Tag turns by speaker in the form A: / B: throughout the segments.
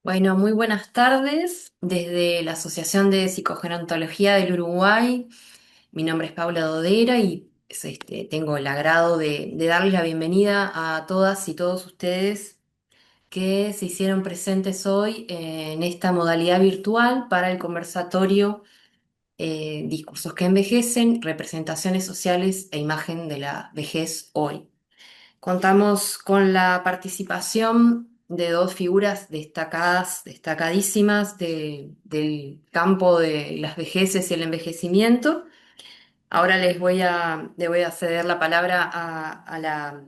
A: Bueno, muy buenas tardes. Desde la Asociación de Psicogerontología del Uruguay, mi nombre es Paula Dodera y tengo el agrado de darles la bienvenida a todas y todos ustedes que se hicieron presentes hoy en esta modalidad virtual para el conversatorio Discursos que envejecen, representaciones sociales e imagen de la vejez hoy. Contamos con la participación de dos figuras destacadas, destacadísimas del campo de las vejeces y el envejecimiento. Ahora le voy a ceder la palabra a la,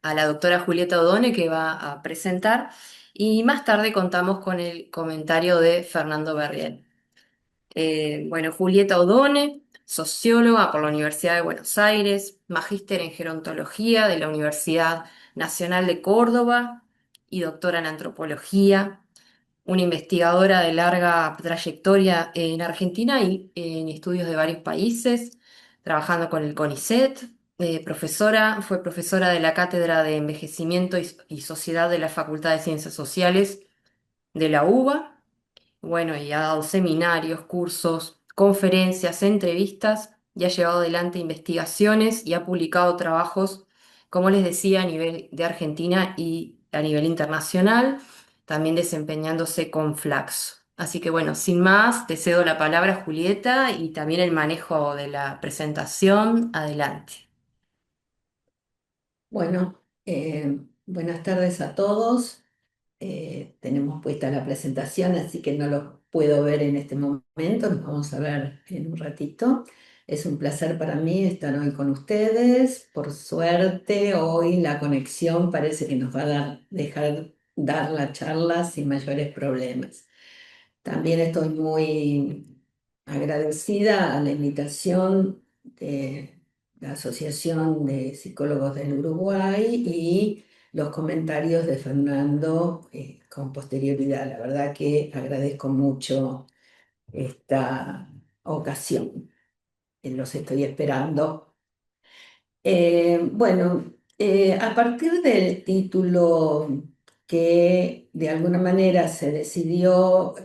A: a la doctora Julieta Odone, que va a presentar, y más tarde contamos con el comentario de Fernando Berriel. Bueno, Julieta Odone, socióloga por la Universidad de Buenos Aires, magíster en gerontología de la Universidad Nacional de Córdoba y doctora en antropología, una investigadora de larga trayectoria en Argentina y en estudios de varios países, trabajando con el CONICET, fue profesora de la Cátedra de Envejecimiento y Sociedad de la Facultad de Ciencias Sociales de la UBA. Bueno, y ha dado seminarios, cursos, conferencias, entrevistas y ha llevado adelante investigaciones y ha publicado trabajos, como les decía, a nivel de Argentina y a nivel internacional, también desempeñándose con Flaxo. Así que bueno, sin más, te cedo la palabra, Julieta, y también el manejo de la presentación. Adelante.
B: Bueno, buenas tardes a todos. Tenemos puesta la presentación, así que no lo puedo ver en este momento. Nos vamos a ver en un ratito. Es un placer para mí estar hoy con ustedes. Por suerte, hoy la conexión parece que nos va a dejar dar la charla sin mayores problemas. También estoy muy agradecida a la invitación de la Asociación de Psicólogos del Uruguay y los comentarios de Fernando con posterioridad. La verdad que agradezco mucho esta ocasión. Los estoy esperando. A partir del título que de alguna manera se decidió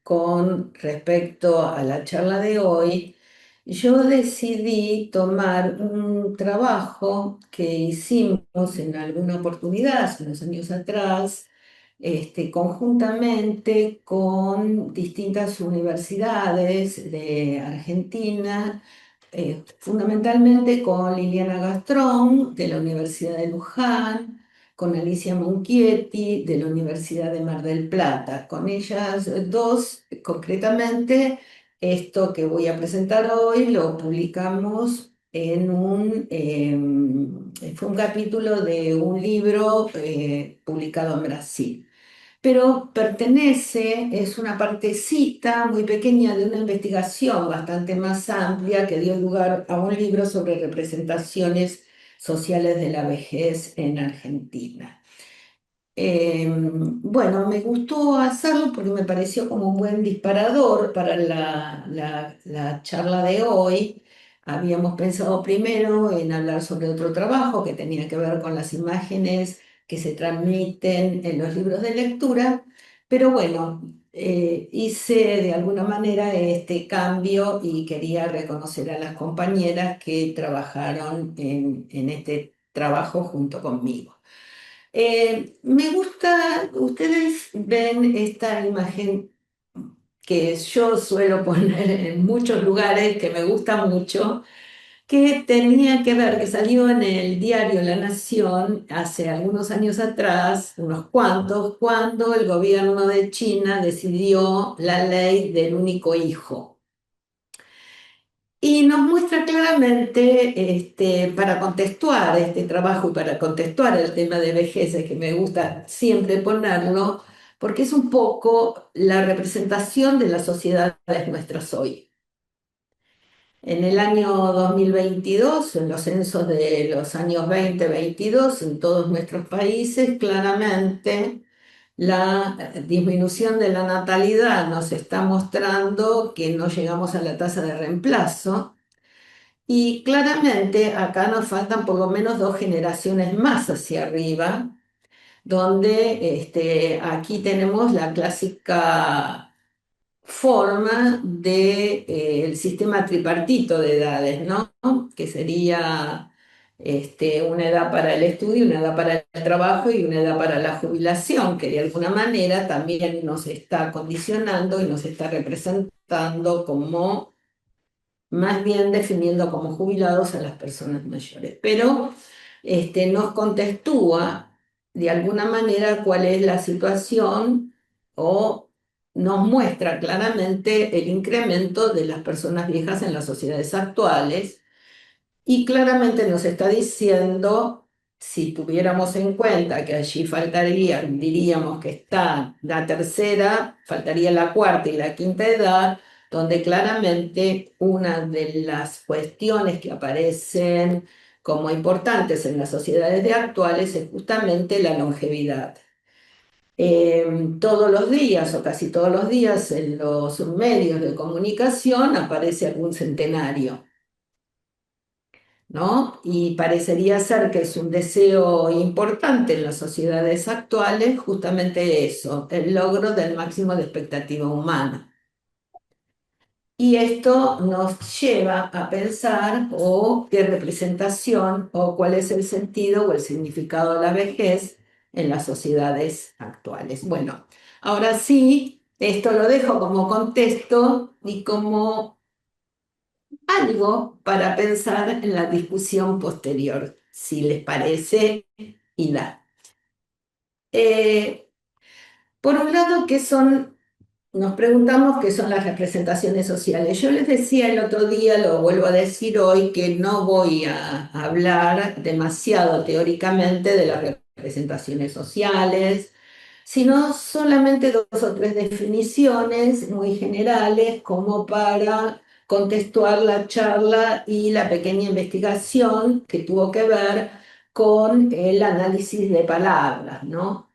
B: con respecto a la charla de hoy, yo decidí tomar un trabajo que hicimos en alguna oportunidad, hace unos años atrás, conjuntamente con distintas universidades de Argentina, fundamentalmente con Liliana Gastrón de la Universidad de Luján, con Alicia Monchietti de la Universidad de Mar del Plata. Con ellas dos, concretamente, esto que voy a presentar hoy lo publicamos fue un capítulo de un libro publicado en Brasil, pero es una partecita muy pequeña de una investigación bastante más amplia que dio lugar a un libro sobre representaciones sociales de la vejez en Argentina. Bueno, me gustó hacerlo porque me pareció como un buen disparador para la charla de hoy. Habíamos pensado primero en hablar sobre otro trabajo que tenía que ver con las imágenes que se transmiten en los libros de lectura, pero bueno, hice de alguna manera este cambio y quería reconocer a las compañeras que trabajaron en este trabajo junto conmigo. Me gusta, ustedes ven esta imagen que yo suelo poner en muchos lugares, que me gusta mucho, que tenía que ver, que salió en el diario La Nación hace algunos años atrás, unos cuantos, cuando el gobierno de China decidió la ley del único hijo. Y nos muestra claramente, para contextuar este trabajo y para contextuar el tema de vejez, que me gusta siempre ponerlo, porque es un poco la representación de las sociedades nuestras hoy. En el año 2022, en los censos de los años 2022, en todos nuestros países, claramente la disminución de la natalidad nos está mostrando que no llegamos a la tasa de reemplazo. Y claramente acá nos faltan por lo menos dos generaciones más hacia arriba donde aquí tenemos la clásica forma del sistema tripartito de edades, ¿no? Que sería una edad para el estudio, una edad para el trabajo y una edad para la jubilación, que de alguna manera también nos está condicionando y nos está representando como más bien definiendo como jubilados a las personas mayores. Pero nos contextúa de alguna manera cuál es la situación o nos muestra claramente el incremento de las personas viejas en las sociedades actuales y claramente nos está diciendo, si tuviéramos en cuenta que allí faltaría, diríamos que está la tercera, faltaría la cuarta y la quinta edad, donde claramente una de las cuestiones que aparecen como importantes en las sociedades de actuales es justamente la longevidad. Todos los días o casi todos los días en los medios de comunicación aparece algún centenario. ¿No? Y parecería ser que es un deseo importante en las sociedades actuales, justamente eso, el logro del máximo de expectativa humana. Y esto nos lleva a pensar o qué representación o cuál es el sentido o el significado de la vejez en las sociedades actuales. Bueno, ahora sí, esto lo dejo como contexto y como algo para pensar en la discusión posterior, si les parece y da. Eh, por un lado, nos preguntamos qué son las representaciones sociales. Yo les decía el otro día, lo vuelvo a decir hoy, que no voy a hablar demasiado teóricamente de las representaciones sociales, sino solamente dos o tres definiciones muy generales como para contextuar la charla y la pequeña investigación que tuvo que ver con el análisis de palabras, ¿no?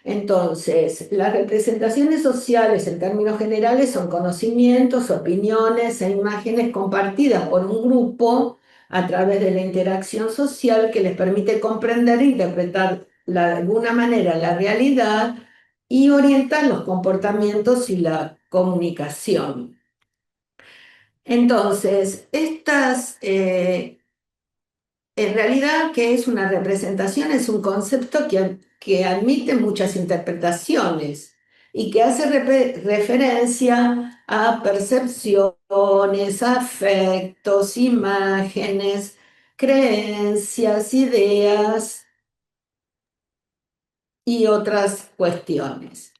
B: Entonces, las representaciones sociales en términos generales son conocimientos, opiniones e imágenes compartidas por un grupo a través de la interacción social que les permite comprender e interpretar de alguna manera la realidad y orientar los comportamientos y la comunicación. Entonces, en realidad, ¿qué es una representación? Es un concepto que admite muchas interpretaciones y que hace referencia a percepciones, afectos, imágenes, creencias, ideas y otras cuestiones.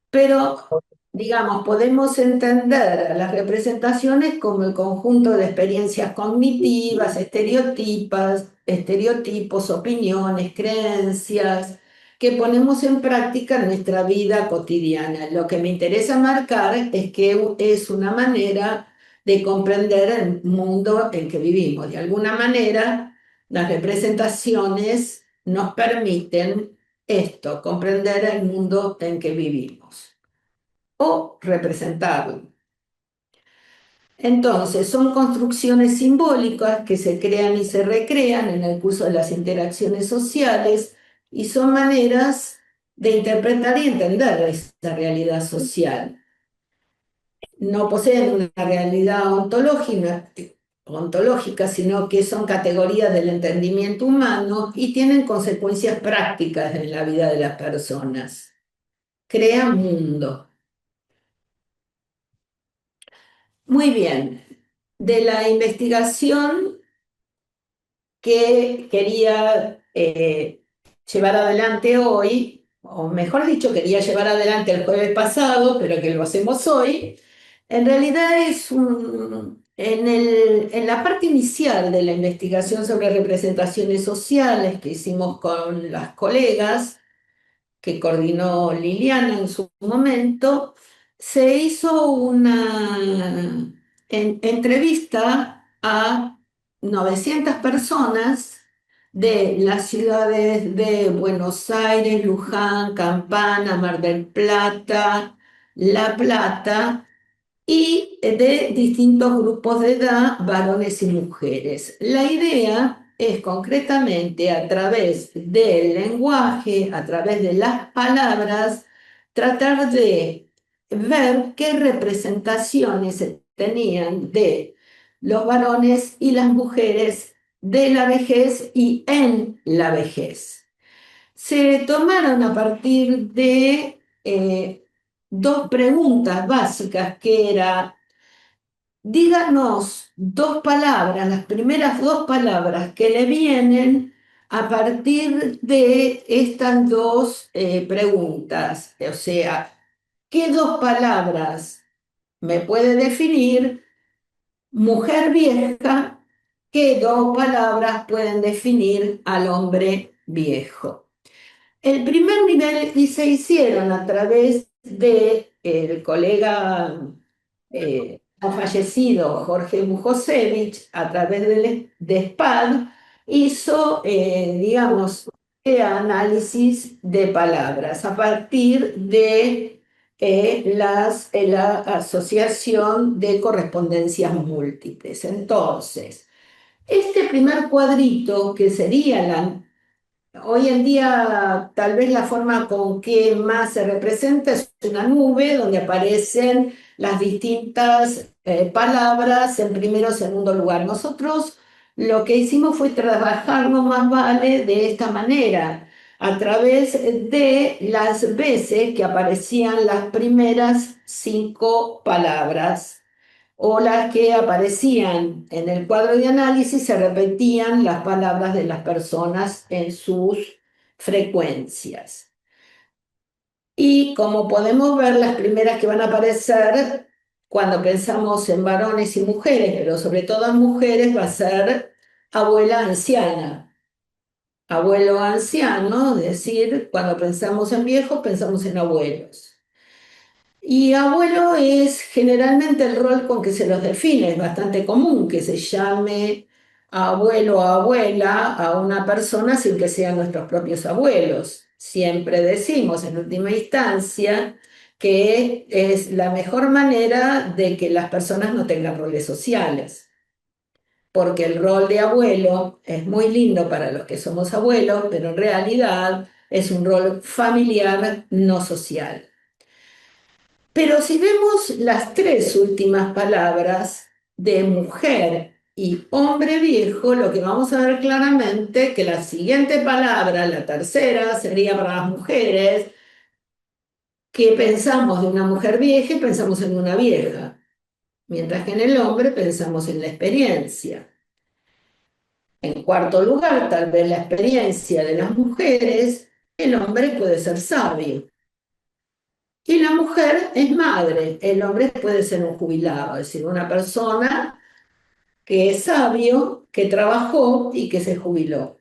B: Pero, digamos, podemos entender a las representaciones como el conjunto de experiencias cognitivas, estereotipos, opiniones, creencias que ponemos en práctica en nuestra vida cotidiana. Lo que me interesa marcar es que es una manera de comprender el mundo en que vivimos. De alguna manera, las representaciones nos permiten esto, comprender el mundo en que vivimos o representarlo. Entonces, son construcciones simbólicas que se crean y se recrean en el curso de las interacciones sociales y son maneras de interpretar y entender esta realidad social. No poseen una realidad ontológica, sino que son categorías del entendimiento humano y tienen consecuencias prácticas en la vida de las personas. Crean mundo. Muy bien. De la investigación que quería llevar adelante hoy, o mejor dicho, quería llevar adelante el jueves pasado, pero que lo hacemos hoy, en realidad en la parte inicial de la investigación sobre representaciones sociales que hicimos con las colegas, que coordinó Liliana en su momento, se hizo una entrevista a 900 personas de las ciudades de Buenos Aires, Luján, Campana, Mar del Plata, La Plata y de distintos grupos de edad, varones y mujeres. La idea es concretamente a través del lenguaje, a través de las palabras, tratar de ver qué representaciones se tenían de los varones y las mujeres de la vejez y en la vejez. Se tomaron a partir de dos preguntas básicas que era: díganos dos palabras, las primeras dos palabras que le vienen a partir de estas dos preguntas. O sea, ¿qué dos palabras me puede definir mujer vieja? ¿Qué dos palabras pueden definir al hombre viejo? El primer nivel y se hicieron a través de el colega ha fallecido Jorge Bujosevich, a través de SPAD, hizo, digamos, análisis de palabras a partir de la asociación de correspondencias múltiples. Entonces, este primer cuadrito, que sería hoy en día, tal vez la forma con que más se representa es una nube donde aparecen las distintas palabras en primero o segundo lugar. Nosotros lo que hicimos fue trabajarlo más vale de esta manera, a través de las veces que aparecían las primeras cinco palabras o las que aparecían en el cuadro de análisis, se repetían las palabras de las personas en sus frecuencias. Y como podemos ver, las primeras que van a aparecer cuando pensamos en varones y mujeres, pero sobre todo en mujeres, va a ser abuela anciana. Abuelo anciano, es decir, cuando pensamos en viejos, pensamos en abuelos. Y abuelo es generalmente el rol con que se los define, es bastante común que se llame abuelo o abuela a una persona sin que sean nuestros propios abuelos. Siempre decimos en última instancia que es la mejor manera de que las personas no tengan roles sociales, porque el rol de abuelo es muy lindo para los que somos abuelos, pero en realidad es un rol familiar, no social. Pero si vemos las tres últimas palabras de mujer y hombre viejo, lo que vamos a ver claramente que la siguiente palabra, la tercera, sería para las mujeres, que pensamos de una mujer vieja y pensamos en una vieja, mientras que en el hombre pensamos en la experiencia. En cuarto lugar, tal vez la experiencia de las mujeres, el hombre puede ser sabio. Y la mujer es madre, el hombre puede ser un jubilado, es decir, una persona que es sabio, que trabajó y que se jubiló.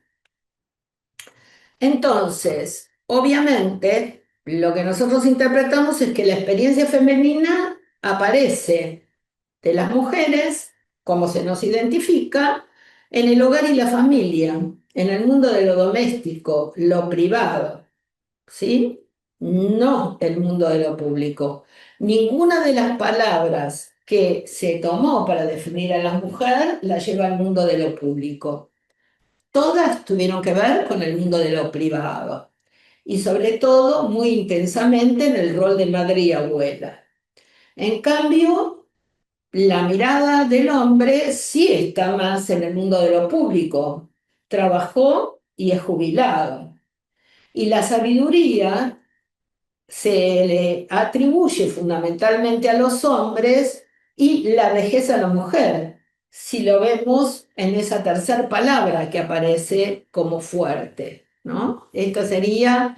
B: Entonces, obviamente, lo que nosotros interpretamos es que la experiencia femenina aparece de las mujeres, como se nos identifica, en el hogar y la familia, en el mundo de lo doméstico, lo privado. ¿Sí? No el mundo de lo público. Ninguna de las palabras que se tomó para definir a la mujer la lleva al mundo de lo público. Todas tuvieron que ver con el mundo de lo privado y sobre todo muy intensamente en el rol de madre y abuela. En cambio, la mirada del hombre sí está más en el mundo de lo público. Trabajó y es jubilado. Y la sabiduría se le atribuye fundamentalmente a los hombres y la vejez a la mujer, si lo vemos en esa tercera palabra que aparece como fuerte, ¿no? Esta sería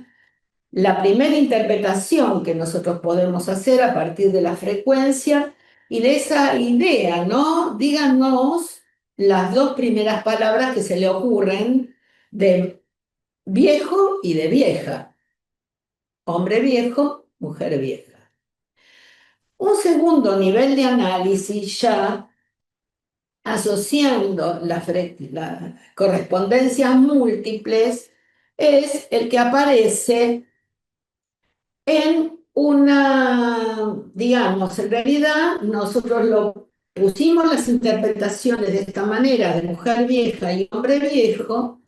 B: la primera interpretación que nosotros podemos hacer a partir de la frecuencia y de esa idea, ¿no? Díganos las dos primeras palabras que se le ocurren de viejo y de vieja. Hombre viejo, mujer vieja. Un segundo nivel de análisis, ya asociando las correspondencias múltiples, es el que aparece en una, digamos, en realidad nosotros lo pusimos las interpretaciones de esta manera de mujer vieja y hombre viejo,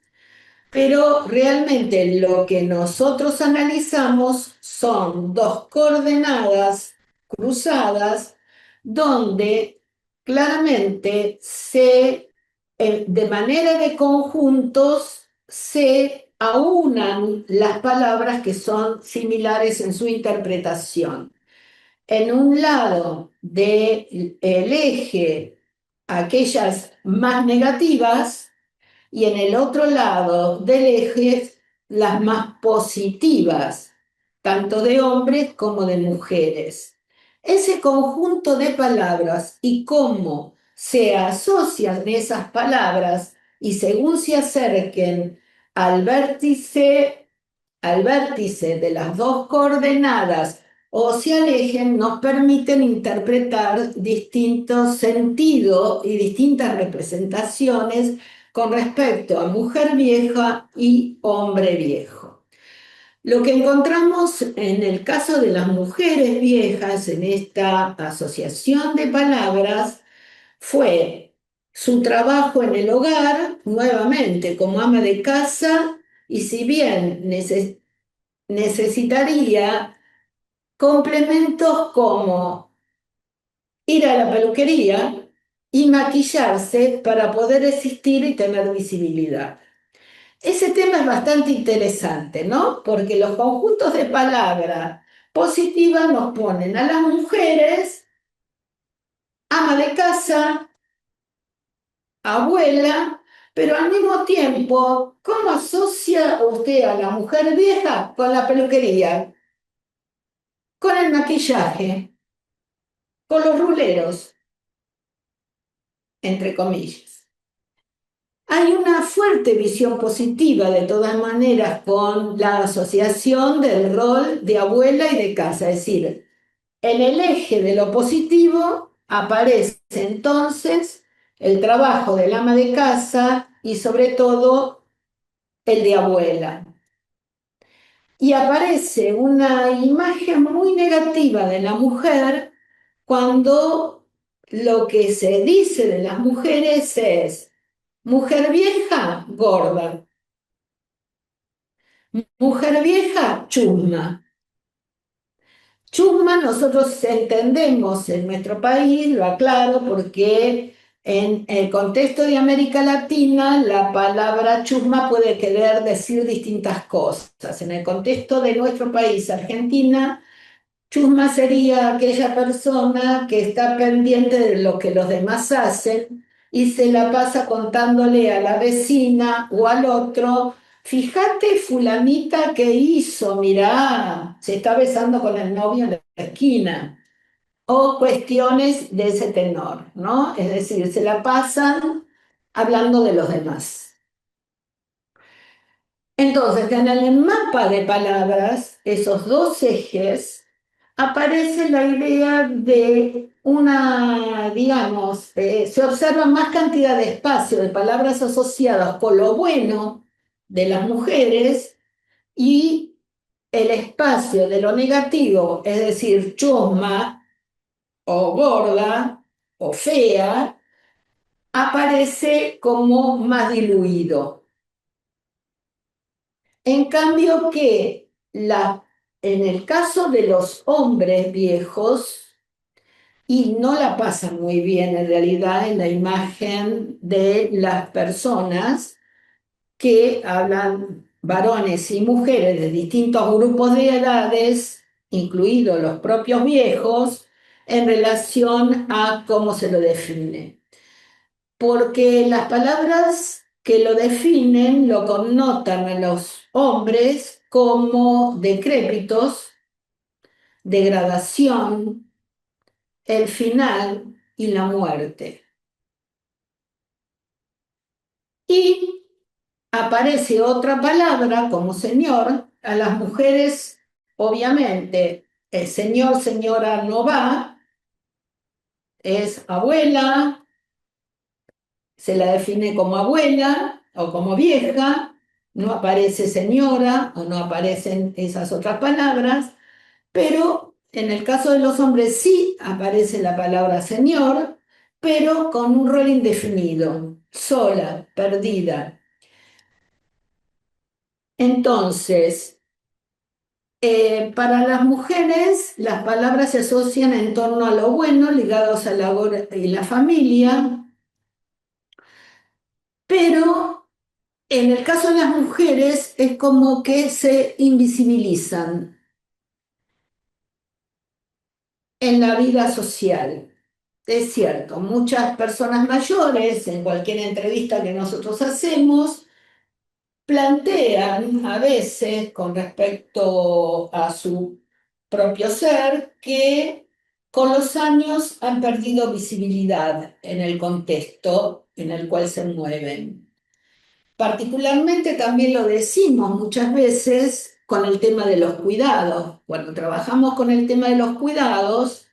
B: pero realmente lo que nosotros analizamos son dos coordenadas cruzadas donde claramente de manera de conjuntos se aunan las palabras que son similares en su interpretación. En un lado del eje, aquellas más negativas, y en el otro lado del eje las más positivas, tanto de hombres como de mujeres. Ese conjunto de palabras y cómo se asocian esas palabras y según se acerquen al vértice, al vértice de las dos coordenadas o se alejen, nos permiten interpretar distintos sentidos y distintas representaciones con respecto a mujer vieja y hombre viejo. Lo que encontramos en el caso de las mujeres viejas en esta asociación de palabras fue su trabajo en el hogar, nuevamente como ama de casa, y si bien necesitaría complementos como ir a la peluquería y maquillarse para poder existir y tener visibilidad. Ese tema es bastante interesante, ¿no? Porque los conjuntos de palabras positivas nos ponen a las mujeres ama de casa, abuela, pero al mismo tiempo, ¿cómo asocia usted a la mujer vieja con la peluquería, con el maquillaje, con los ruleros, entre comillas? Hay una fuerte visión positiva, de todas maneras, con la asociación del rol de abuela y de casa. Es decir, en el eje de lo positivo aparece entonces el trabajo del ama de casa y sobre todo el de abuela. Y aparece una imagen muy negativa de la mujer cuando lo que se dice de las mujeres es mujer vieja, gorda. Mujer vieja, chusma. Chusma nosotros entendemos en nuestro país, lo aclaro, porque en el contexto de América Latina la palabra chusma puede querer decir distintas cosas. En el contexto de nuestro país, Argentina, chusma sería aquella persona que está pendiente de lo que los demás hacen y se la pasa contándole a la vecina o al otro, fíjate fulanita que hizo, mirá, se está besando con el novio en la esquina, o cuestiones de ese tenor, ¿no? Es decir, se la pasan hablando de los demás. Entonces, en el mapa de palabras, esos dos ejes, aparece la idea de una, digamos, se observa más cantidad de espacio de palabras asociadas con lo bueno de las mujeres y el espacio de lo negativo, es decir, chusma o gorda o fea, aparece como más diluido. En cambio en el caso de los hombres viejos, y no la pasan muy bien en realidad en la imagen de las personas que hablan varones y mujeres de distintos grupos de edades, incluidos los propios viejos, en relación a cómo se lo define. Porque las palabras que lo definen lo connotan a los hombres como decrépitos, degradación, el final y la muerte. Y aparece otra palabra como señor. A las mujeres, obviamente, el señor, señora no va, es abuela, se la define como abuela o como vieja, no aparece señora o no aparecen esas otras palabras, pero en el caso de los hombres sí aparece la palabra señor pero con un rol indefinido, sola, perdida. Entonces, para las mujeres, las palabras se asocian en torno a lo bueno, ligados a la labor y la familia, pero en el caso de las mujeres es como que se invisibilizan en la vida social. Es cierto, muchas personas mayores, en cualquier entrevista que nosotros hacemos, plantean a veces con respecto a su propio ser que con los años han perdido visibilidad en el contexto en el cual se mueven. Particularmente también lo decimos muchas veces con el tema de los cuidados. Cuando trabajamos con el tema de los cuidados,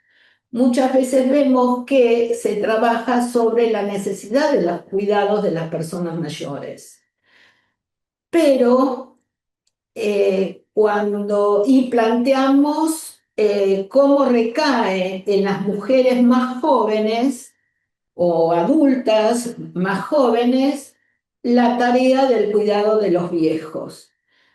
B: muchas veces vemos que se trabaja sobre la necesidad de los cuidados de las personas mayores. Pero y planteamos cómo recae en las mujeres más jóvenes o adultas más jóvenes la tarea del cuidado de los viejos.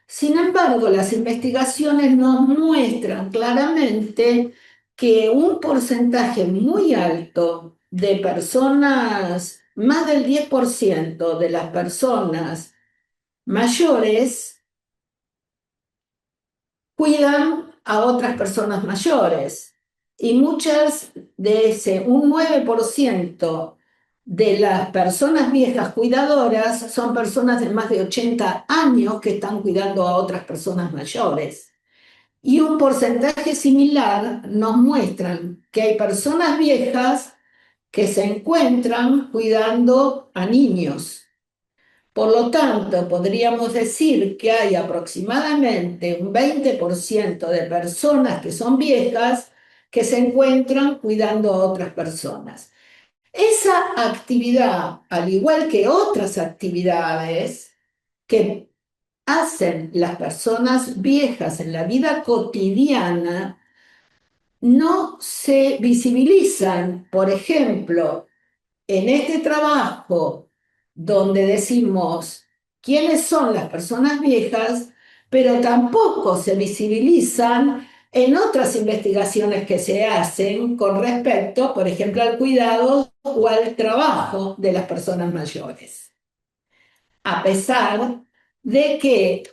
B: Sin embargo, las investigaciones nos muestran claramente que un porcentaje muy alto de personas, más del 10% de las personas mayores, cuidan a otras personas mayores. Y muchas de ese, un 9% de las personas viejas cuidadoras son personas de más de 80 años que están cuidando a otras personas mayores. Y un porcentaje similar nos muestran que hay personas viejas que se encuentran cuidando a niños. Por lo tanto, podríamos decir que hay aproximadamente un 20% de personas que son viejas que se encuentran cuidando a otras personas. Esa actividad, al igual que otras actividades que hacen las personas viejas en la vida cotidiana, no se visibilizan. Por ejemplo, en este trabajo donde decimos quiénes son las personas viejas, pero tampoco se visibilizan en otras investigaciones que se hacen con respecto, por ejemplo, al cuidado o al trabajo de las personas mayores. A pesar de que,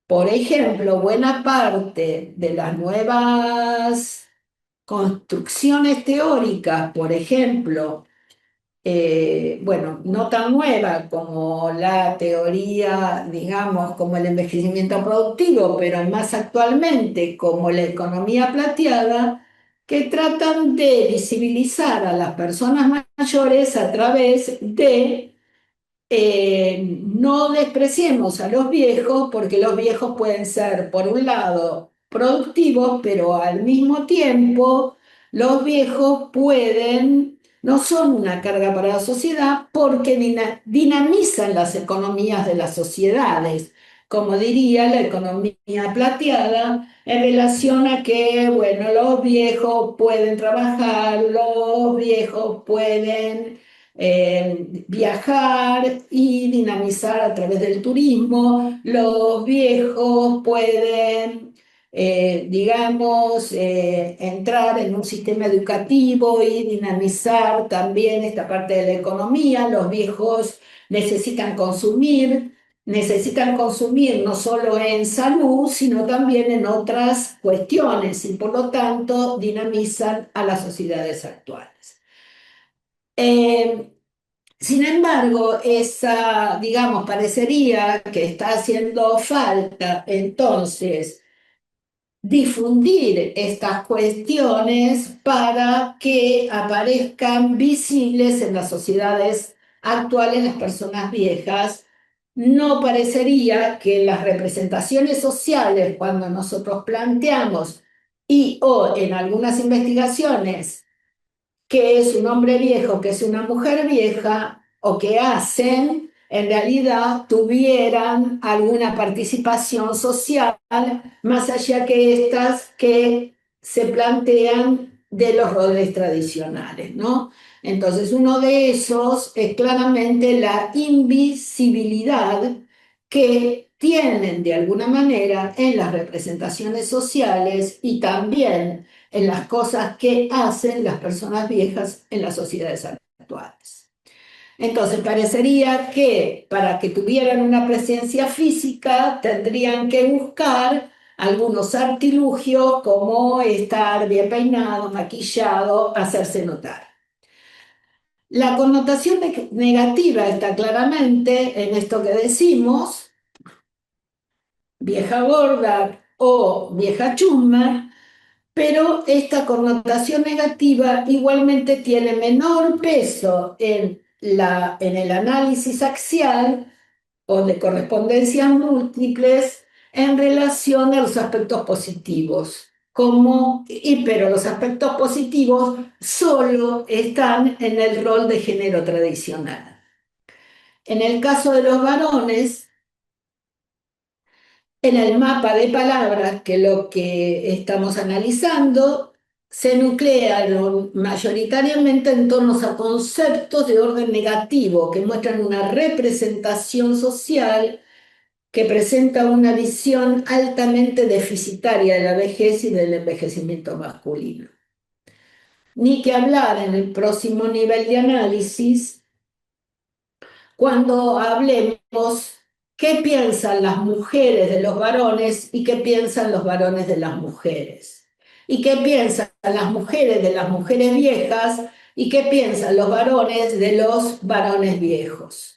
B: por ejemplo, buena parte de las nuevas construcciones teóricas, por ejemplo, bueno, no tan nueva como la teoría, digamos, como el envejecimiento productivo, pero más actualmente como la economía plateada, que tratan de visibilizar a las personas mayores a través de no despreciemos a los viejos porque los viejos pueden ser, por un lado, productivos, pero al mismo tiempo los viejos pueden, no son una carga para la sociedad porque dinamizan las economías de las sociedades, como diría la economía plateada, en relación a que, bueno, los viejos pueden trabajar, los viejos pueden viajar y dinamizar a través del turismo. Los viejos pueden, digamos, entrar en un sistema educativo y dinamizar también esta parte de la economía. Los viejos necesitan consumir no solo en salud, sino también en otras cuestiones y por lo tanto dinamizan a las sociedades actuales. Eh, Sin embargo, esa, digamos, parecería que está haciendo falta entonces difundir estas cuestiones para que aparezcan visibles en las sociedades actuales las personas viejas. No parecería que las representaciones sociales, cuando nosotros planteamos y o en algunas investigaciones qué es un hombre viejo, qué es una mujer vieja, o qué hacen, en realidad tuvieran alguna participación social, más allá que estas que se plantean de los roles tradicionales, ¿no? Entonces, uno de esos es claramente la invisibilidad que tienen de alguna manera en las representaciones sociales y también en las cosas que hacen las personas viejas en las sociedades actuales. Entonces, parecería que para que tuvieran una presencia física tendrían que buscar algunos artilugios como estar bien peinado, maquillado, hacerse notar. La connotación negativa está claramente en esto que decimos, vieja gorda o vieja chusma, pero esta connotación negativa igualmente tiene menor peso en el análisis axial o de correspondencias múltiples en relación a los aspectos positivos. Pero los aspectos positivos solo están en el rol de género tradicional. En el caso de los varones, en el mapa de palabras, que lo que estamos analizando, se nuclearon mayoritariamente en torno a conceptos de orden negativo que muestran una representación social que presenta una visión altamente deficitaria de la vejez y del envejecimiento masculino. Ni que hablar en el próximo nivel de análisis cuando hablemos qué piensan las mujeres de los varones y qué piensan los varones de las mujeres. Y qué piensan de las mujeres viejas y qué piensan los varones de los varones viejos.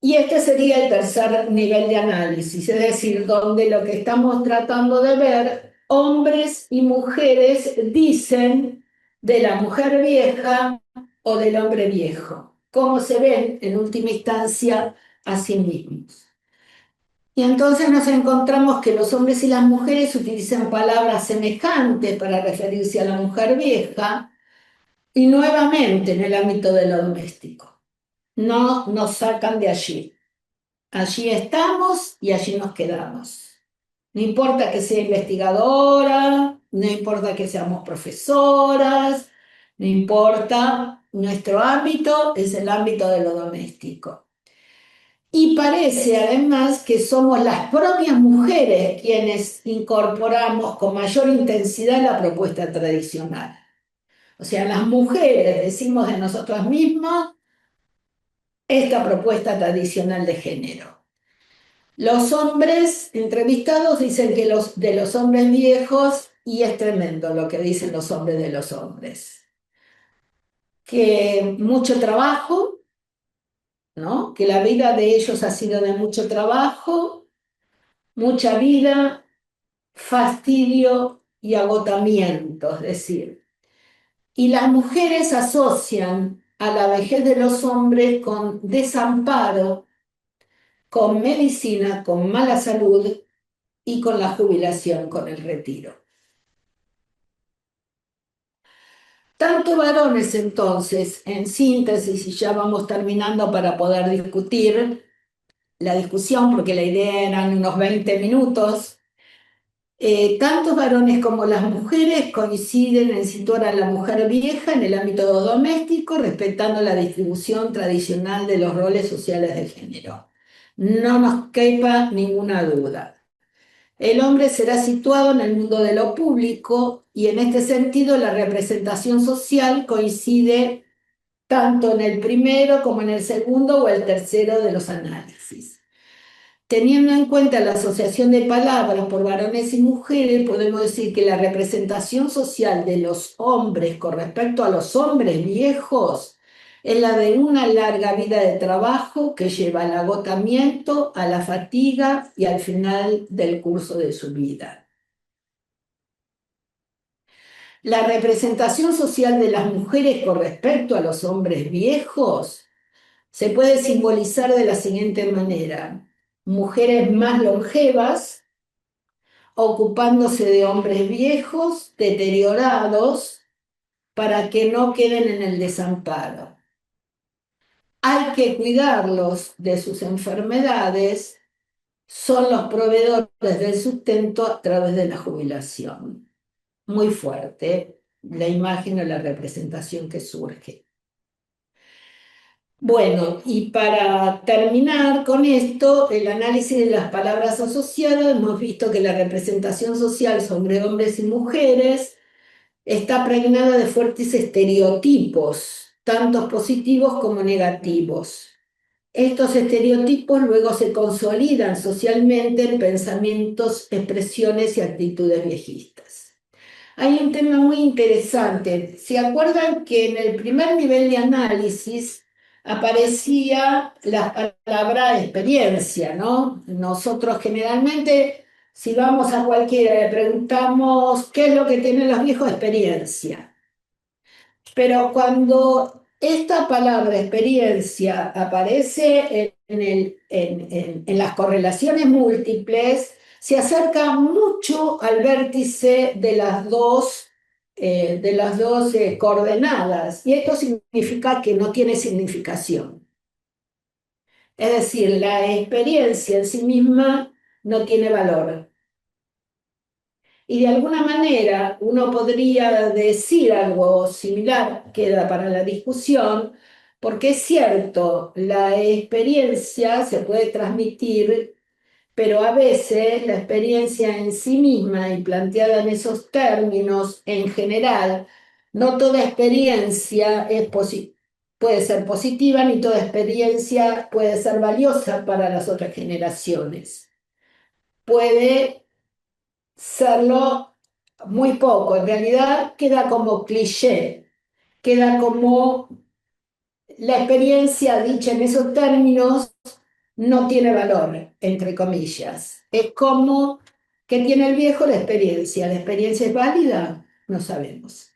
B: Y este sería el tercer nivel de análisis, es decir, donde lo que estamos tratando de ver, hombres y mujeres dicen de la mujer vieja o del hombre viejo, cómo se ven en última instancia a sí mismos. Y entonces nos encontramos que los hombres y las mujeres utilizan palabras semejantes para referirse a la mujer vieja y nuevamente en el ámbito de lo doméstico. No nos sacan de allí. Allí estamos y allí nos quedamos. No importa que sea investigadora, no importa que seamos profesoras, no importa, nuestro ámbito es el ámbito de lo doméstico. Y parece además que somos las propias mujeres quienes incorporamos con mayor intensidad la propuesta tradicional. O sea, las mujeres decimos de nosotras mismas esta propuesta tradicional de género. Los hombres entrevistados dicen que de los hombres viejos, y es tremendo lo que dicen los hombres de los hombres, que mucho trabajo, ¿no? Que la vida de ellos ha sido de mucho trabajo, mucha vida, fastidio y agotamiento, es decir. Y las mujeres asocian a la vejez de los hombres con desamparo, con medicina, con mala salud y con la jubilación, con el retiro. Tanto varones entonces, en síntesis, y ya vamos terminando para poder discutir la discusión, porque la idea eran unos 20 minutos, tantos varones como las mujeres coinciden en situar a la mujer vieja en el ámbito doméstico, respetando la distribución tradicional de los roles sociales de género. No nos quepa ninguna duda. El hombre será situado en el mundo de lo público y en este sentido la representación social coincide tanto en el primero como en el segundo o el tercero de los análisis. Teniendo en cuenta la asociación de palabras por varones y mujeres, podemos decir que la representación social de los hombres con respecto a los hombres viejos es la de una larga vida de trabajo que lleva al agotamiento, a la fatiga y al final del curso de su vida. La representación social de las mujeres con respecto a los hombres viejos se puede simbolizar de la siguiente manera: mujeres más longevas, ocupándose de hombres viejos, deteriorados, para que no queden en el desamparo. Hay que cuidarlos de sus enfermedades, son los proveedores del sustento a través de la jubilación. Muy fuerte. la imagen o la representación que surge. Bueno, y para terminar con esto, el análisis de las palabras asociadas, hemos visto que la representación social sobre hombres y mujeres está pregnada de fuertes estereotipos, tanto positivos como negativos. Estos estereotipos luego se consolidan socialmente en pensamientos, expresiones y actitudes viejistas. Hay un tema muy interesante. ¿Se acuerdan que en el primer nivel de análisis aparecía la palabra experiencia, ¿no? Nosotros generalmente, si vamos a cualquiera, le preguntamos qué es lo que tienen los viejos experiencia. Pero cuando esta palabra experiencia aparece en las correlaciones múltiples, se acerca mucho al vértice de las dos coordenadas, y esto significa que no tiene significación. Es decir, la experiencia en sí misma no tiene valor. Y de alguna manera uno podría decir algo similar, queda para la discusión, porque es cierto, la experiencia se puede transmitir, pero a veces la experiencia en sí misma y planteada en esos términos en general, no toda experiencia puede ser positiva, ni toda experiencia puede ser valiosa para las otras generaciones. Puede serlo muy poco, en realidad queda como cliché, queda como la experiencia dicha en esos términos no tiene valor, entre comillas. Es como que tiene el viejo la experiencia es válida, no sabemos,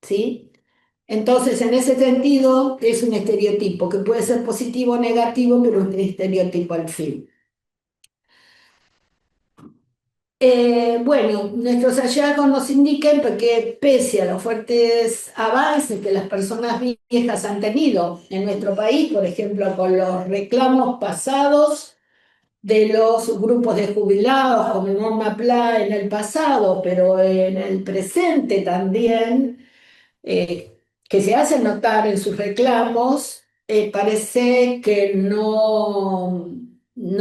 B: ¿sí? Entonces, en ese sentido, es un estereotipo que puede ser positivo o negativo, pero es un estereotipo al fin. Bueno, nuestros hallazgos nos indican que pese a los fuertes avances que las personas viejas han tenido en nuestro país, por ejemplo, con los reclamos pasados de los grupos de jubilados como Norma Pla en el pasado, pero en el presente también, que se hacen notar en sus reclamos, parece que no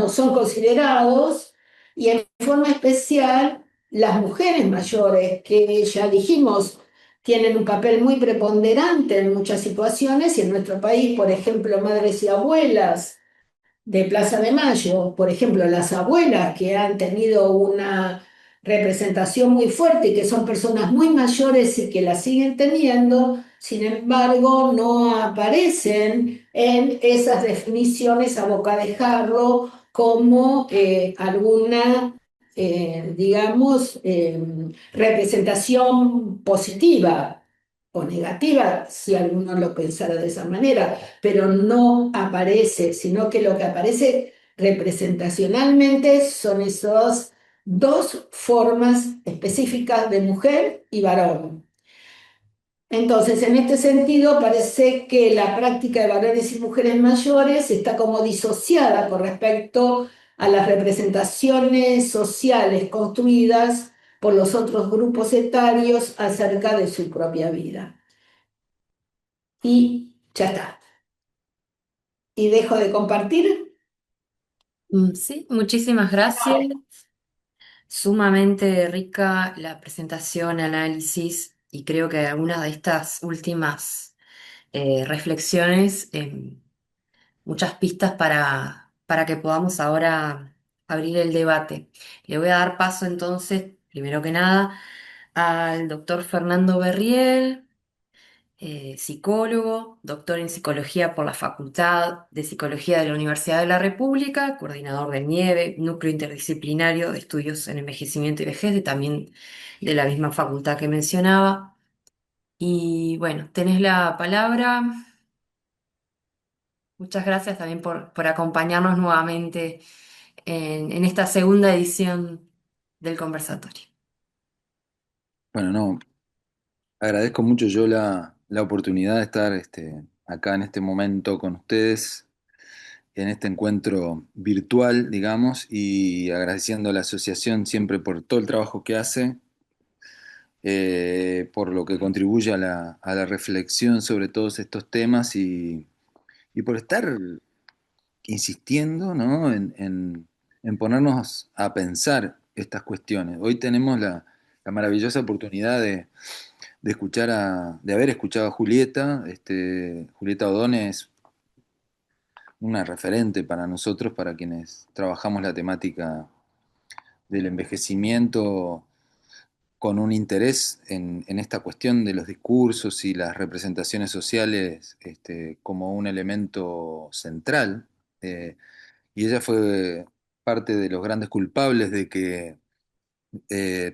B: son considerados, y en forma especial las mujeres mayores, que ya dijimos, tienen un papel muy preponderante en muchas situaciones, y en nuestro país, por ejemplo, madres y abuelas de Plaza de Mayo, por ejemplo, las abuelas que han tenido una representación muy fuerte y que son personas muy mayores y que la siguen teniendo, sin embargo, no aparecen en esas definiciones a boca de jarro como alguna, digamos, representación positiva o negativa, si alguno lo pensara de esa manera, pero no aparece, sino que lo que aparece representacionalmente son esas dos formas específicas de mujer y varón. Entonces, en este sentido, parece que la práctica de varones y mujeres mayores está como disociada con respecto a las representaciones sociales construidas por los otros grupos etarios acerca de su propia vida. Y ya está. Y dejo de compartir.
A: Sí, muchísimas gracias. Sumamente rica la presentación, análisis, y creo que algunas de estas últimas reflexiones, muchas pistas para que podamos ahora abrir el debate. Le voy a dar paso entonces, primero que nada, al doctor Fernando Berriel, psicólogo, doctor en psicología por la Facultad de Psicología de la Universidad de la República, coordinador del NIEVE, Núcleo Interdisciplinario de Estudios en Envejecimiento y Vejez, también de la misma facultad que mencionaba. Y bueno, tenés la palabra. Muchas gracias también por acompañarnos nuevamente en esta segunda edición del conversatorio.
C: Bueno, no, agradezco mucho yo la oportunidad de estar acá en este momento con ustedes, en este encuentro virtual, digamos, y agradeciendo a la asociación siempre por todo el trabajo que hace. por lo que contribuye a la reflexión sobre todos estos temas y por estar insistiendo, ¿no? En ponernos a pensar estas cuestiones. Hoy tenemos la maravillosa oportunidad de escuchar de haber escuchado a Julieta. Julieta O'Donnell es una referente para nosotros, para quienes trabajamos la temática del envejecimiento con un interés en esta cuestión de los discursos y las representaciones sociales, como un elemento central. Y ella fue parte de los grandes culpables de que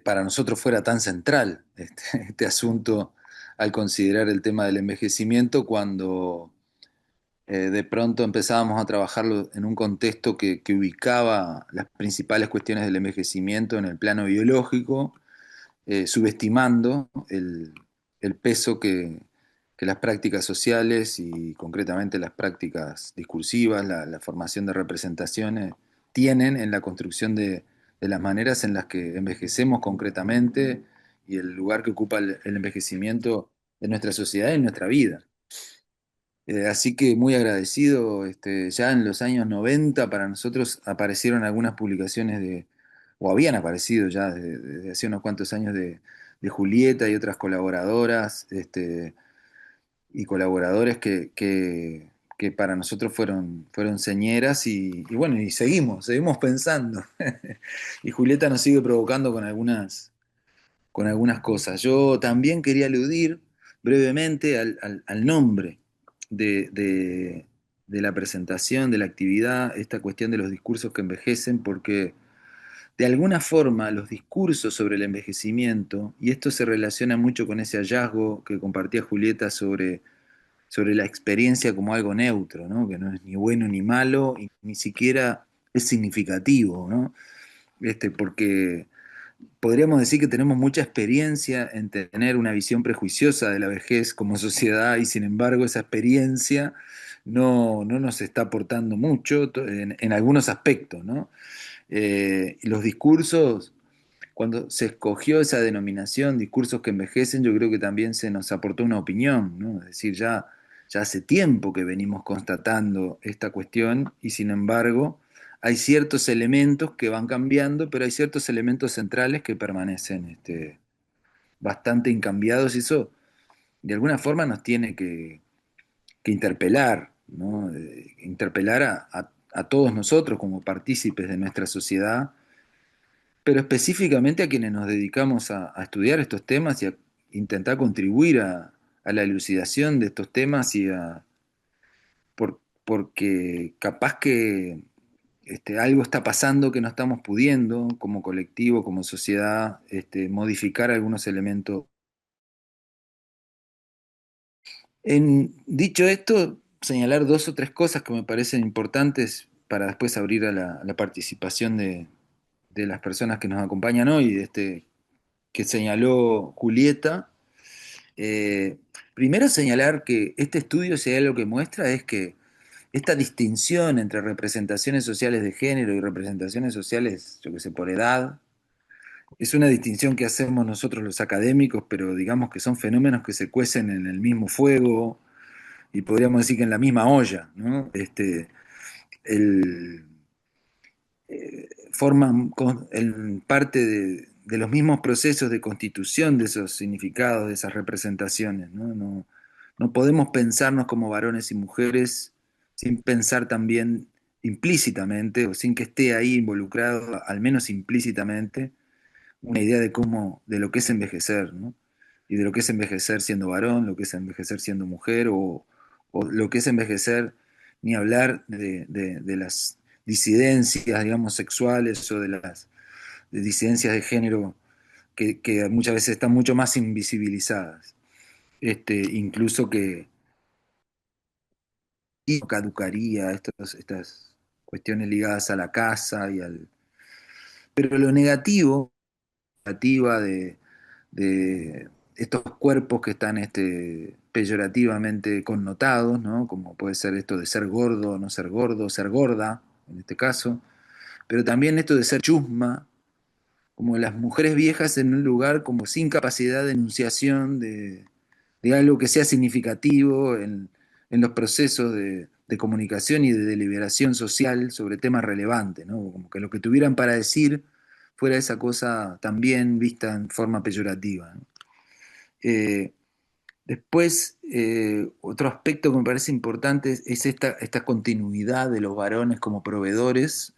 C: para nosotros fuera tan central este asunto al considerar el tema del envejecimiento cuando de pronto empezábamos a trabajarlo en un contexto que ubicaba las principales cuestiones del envejecimiento en el plano biológico, subestimando el peso que las prácticas sociales y concretamente las prácticas discursivas, la formación de representaciones, tienen en la construcción de las maneras en las que envejecemos concretamente y el lugar que ocupa el envejecimiento en nuestra sociedad y en nuestra vida. Así que muy agradecido, ya en los años 90 para nosotros aparecieron algunas publicaciones o habían aparecido ya desde hace unos cuantos años de Julieta y otras colaboradoras, y colaboradores que para nosotros fueron señeras y bueno, y seguimos pensando. Y Julieta nos sigue provocando con algunas cosas. Yo también quería aludir brevemente al nombre de la presentación, de la actividad, esta cuestión de los discursos que envejecen, porque de alguna forma los discursos sobre el envejecimiento, y esto se relaciona mucho con ese hallazgo que compartía Julieta sobre la experiencia como algo neutro, ¿no? Que no es ni bueno ni malo, y ni siquiera es significativo, ¿no? Porque podríamos decir que tenemos mucha experiencia en tener una visión prejuiciosa de la vejez como sociedad y sin embargo esa experiencia no nos está aportando mucho en algunos aspectos, ¿no? Y los discursos, cuando se escogió esa denominación, discursos que envejecen, yo creo que también se nos aportó una opinión, ¿no? Es decir, ya hace tiempo que venimos constatando esta cuestión y sin embargo hay ciertos elementos que van cambiando, pero hay ciertos elementos centrales que permanecen bastante incambiados y eso de alguna forma nos tiene que interpelar, ¿no? Interpelar a todos nosotros como partícipes de nuestra sociedad, pero específicamente a quienes nos dedicamos a estudiar estos temas y a intentar contribuir a la elucidación de estos temas porque capaz que algo está pasando que no estamos pudiendo como colectivo, como sociedad, modificar algunos elementos. Dicho esto, señalar dos o tres cosas que me parecen importantes para después abrir a la participación de las personas que nos acompañan hoy, que señaló Julieta. Eh, Primero señalar que este estudio, si hay algo que muestra, es que esta distinción entre representaciones sociales de género y representaciones sociales, yo que sé, por edad, es una distinción que hacemos nosotros los académicos, pero digamos que son fenómenos que se cuecen en el mismo fuego y podríamos decir que en la misma olla, ¿no? El, Forman parte de los mismos procesos de constitución de esos significados, de esas representaciones, ¿no? No podemos pensarnos como varones y mujeres sin pensar también implícitamente, o sin que esté ahí involucrado, al menos implícitamente, una idea de lo que es envejecer, ¿no? Y de lo que es envejecer siendo varón, lo que es envejecer siendo mujer, o lo que es envejecer, ni hablar de las disidencias, digamos, sexuales o de las de disidencias de género que muchas veces están mucho más invisibilizadas. Incluso que y caducaría estas cuestiones ligadas a la casa Pero lo negativo, negativa de estos cuerpos que están peyorativamente connotados, ¿no? Como puede ser esto de ser gordo, no ser gordo, ser gorda, en este caso, pero también esto de ser chusma, como las mujeres viejas en un lugar como sin capacidad de enunciación de algo que sea significativo en los procesos de comunicación y de deliberación social sobre temas relevantes, ¿no? Como que lo que tuvieran para decir fuera esa cosa también vista en forma peyorativa, ¿no? Eh, Después, otro aspecto que me parece importante es esta continuidad de los varones como proveedores,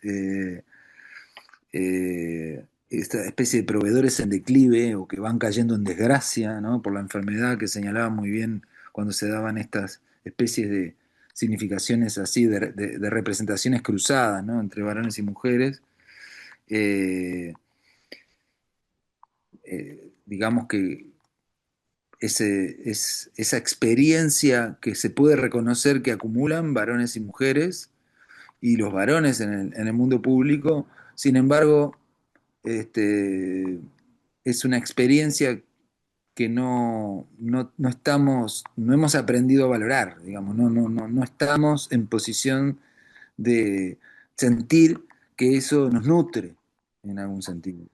C: esta especie de proveedores en declive o que van cayendo en desgracia, ¿no? Por la enfermedad que señalaba muy bien cuando se daban estas especies de significaciones así, de representaciones cruzadas, ¿no? Entre varones y mujeres. Eh, digamos que esa experiencia que se puede reconocer que acumulan varones y mujeres y los varones en el mundo público, sin embargo, este, es una experiencia que no estamos, no hemos aprendido a valorar, digamos, no estamos en posición de sentir que eso nos nutre en algún sentido.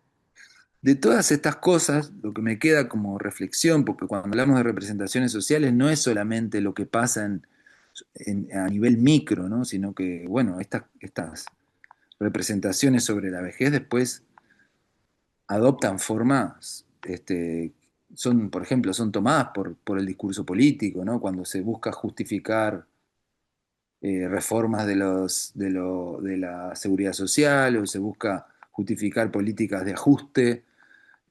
C: De todas estas cosas, lo que me queda como reflexión, porque cuando hablamos de representaciones sociales no es solamente lo que pasa a nivel micro, ¿no? Sino que, bueno, estas representaciones sobre la vejez después adoptan formas, por ejemplo, son tomadas por el discurso político, ¿no? Cuando se busca justificar reformas de la seguridad social o se busca justificar políticas de ajuste.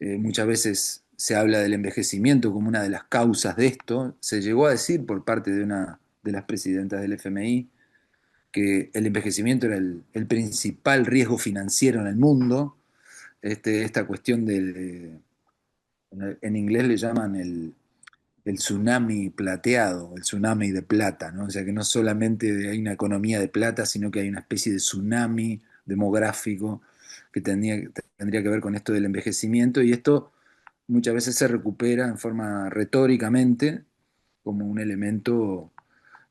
C: Muchas veces se habla del envejecimiento como una de las causas de esto. Se llegó a decir por parte de una de las presidentas del FMI que el envejecimiento era el principal riesgo financiero en el mundo. Esta cuestión en inglés le llaman el tsunami plateado, el tsunami de plata, ¿no? O sea que no solamente hay una economía de plata, sino que hay una especie de tsunami demográfico que tendría que ver con esto del envejecimiento, y esto muchas veces se recupera en forma retóricamente como un elemento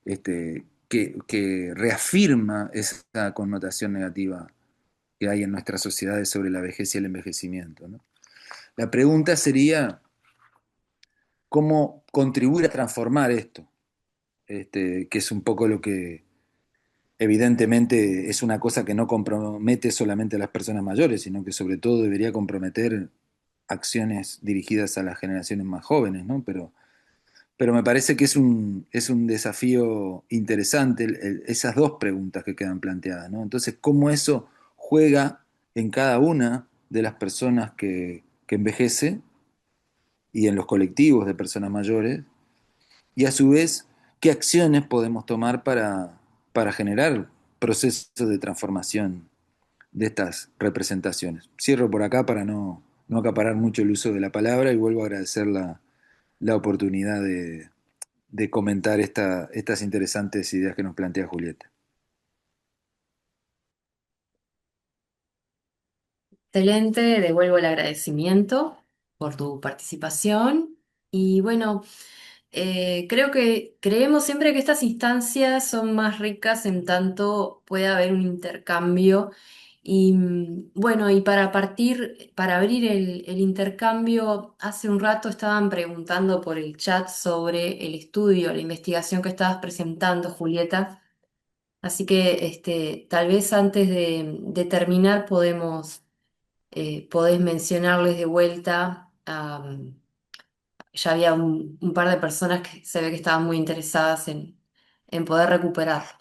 C: que reafirma esa connotación negativa que hay en nuestras sociedades sobre la vejez y el envejecimiento, ¿no? La pregunta sería, ¿cómo contribuir a transformar esto? Que es un poco lo que evidentemente es una cosa que no compromete solamente a las personas mayores, sino que sobre todo debería comprometer acciones dirigidas a las generaciones más jóvenes, ¿no? Pero me parece que es un desafío interesante esas dos preguntas que quedan planteadas, ¿no? Entonces, ¿cómo eso juega en cada una de las personas que envejece y en los colectivos de personas mayores? Y a su vez, ¿qué acciones podemos tomar para generar procesos de transformación de estas representaciones? Cierro por acá para no acaparar mucho el uso de la palabra y vuelvo a agradecer la oportunidad de comentar estas interesantes ideas que nos plantea Julieta.
A: Excelente, devuelvo el agradecimiento por tu participación. Y bueno, creo que creemos siempre que estas instancias son más ricas en tanto puede haber un intercambio. Y bueno, y para partir, para abrir el intercambio, hace un rato estaban preguntando por el chat sobre el estudio, la investigación que estabas presentando, Julieta. Así que tal vez antes de terminar podés mencionarles de vuelta. Ya había un par de personas que se ve que estaban muy interesadas en poder recuperarlo.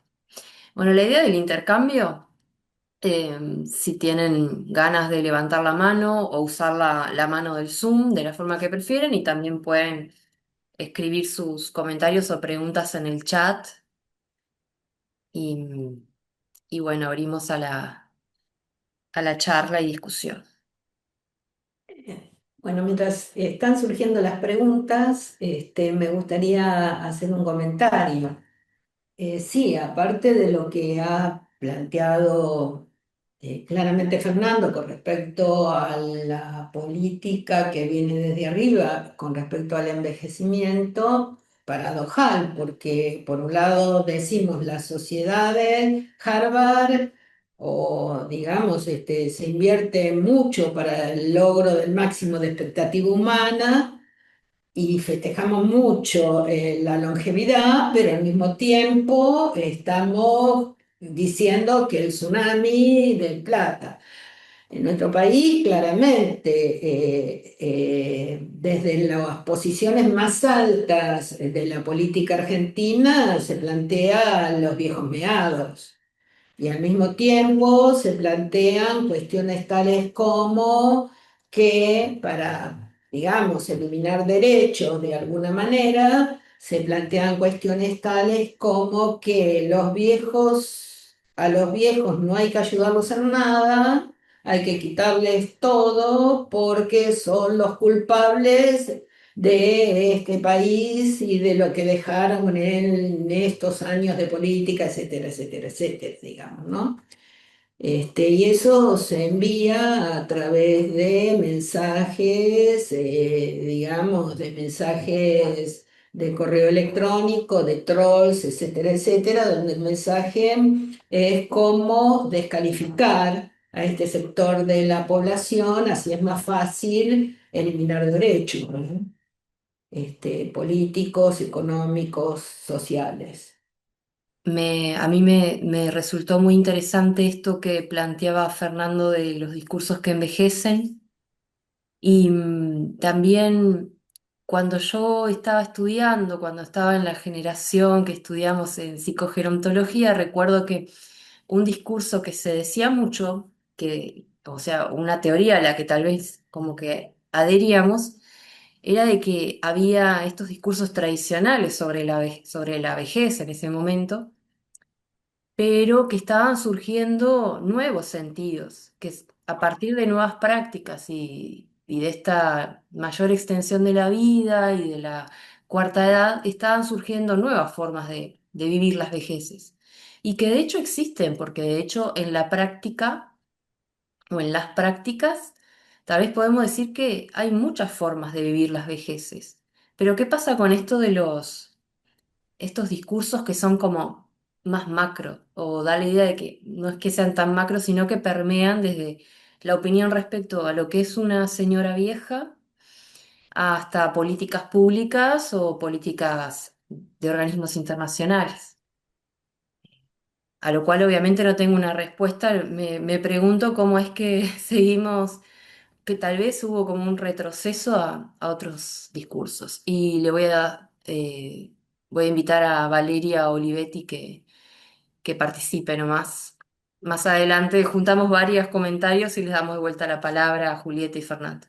A: Bueno, la idea del intercambio, si tienen ganas de levantar la mano o usar la mano del Zoom de la forma que prefieren, y también pueden escribir sus comentarios o preguntas en el chat y, y bueno, abrimos a la charla y discusión.
B: Bueno, mientras están surgiendo las preguntas, me gustaría hacer un comentario. Sí, aparte de lo que ha planteado claramente Fernando con respecto a la política que viene desde arriba, con respecto al envejecimiento, paradojal, porque por un lado decimos las sociedades, Harvard o digamos, se invierte mucho para el logro del máximo de expectativa humana y festejamos mucho la longevidad, pero al mismo tiempo estamos diciendo que el tsunami del Plata. En nuestro país, claramente, desde las posiciones más altas de la política argentina se plantea los viejos meados. Y al mismo tiempo se plantean cuestiones tales como que para, digamos, eliminar derechos de alguna manera, se plantean cuestiones tales como que a los viejos no hay que ayudarlos en nada, hay que quitarles todo porque son los culpables de este país y de lo que dejaron en estos años de política, etcétera, etcétera, etcétera, digamos, ¿no? Y eso se envía a través de mensajes, digamos, de mensajes de correo electrónico, de trolls, etcétera, etcétera, donde el mensaje es cómo descalificar a este sector de la población, así es más fácil eliminar derechos, ¿no? Políticos, económicos, sociales.
A: A mí me resultó muy interesante esto que planteaba Fernando de los discursos que envejecen. Y también cuando yo estaba estudiando, cuando estaba en la generación que estudiamos en psicogerontología, recuerdo que un discurso que se decía mucho, o sea, una teoría a la que tal vez como que adheríamos, era de que había estos discursos tradicionales sobre sobre la vejez en ese momento, pero que estaban surgiendo nuevos sentidos, a partir de nuevas prácticas y de esta mayor extensión de la vida y de la cuarta edad, estaban surgiendo nuevas formas de vivir las vejeces. Y que de hecho existen, porque de hecho en la práctica o en las prácticas, tal vez podemos decir que hay muchas formas de vivir las vejeces. Pero ¿qué pasa con esto de estos discursos que son como más macro, o da la idea de que no es que sean tan macro, sino que permean desde la opinión respecto a lo que es una señora vieja hasta políticas públicas o políticas de organismos internacionales? A lo cual obviamente no tengo una respuesta, me pregunto cómo es que seguimos, que tal vez hubo como un retroceso a otros discursos. Y voy a invitar a Valeria Olivetti que participe nomás. Más adelante juntamos varios comentarios y les damos de vuelta la palabra a Julieta y Fernando.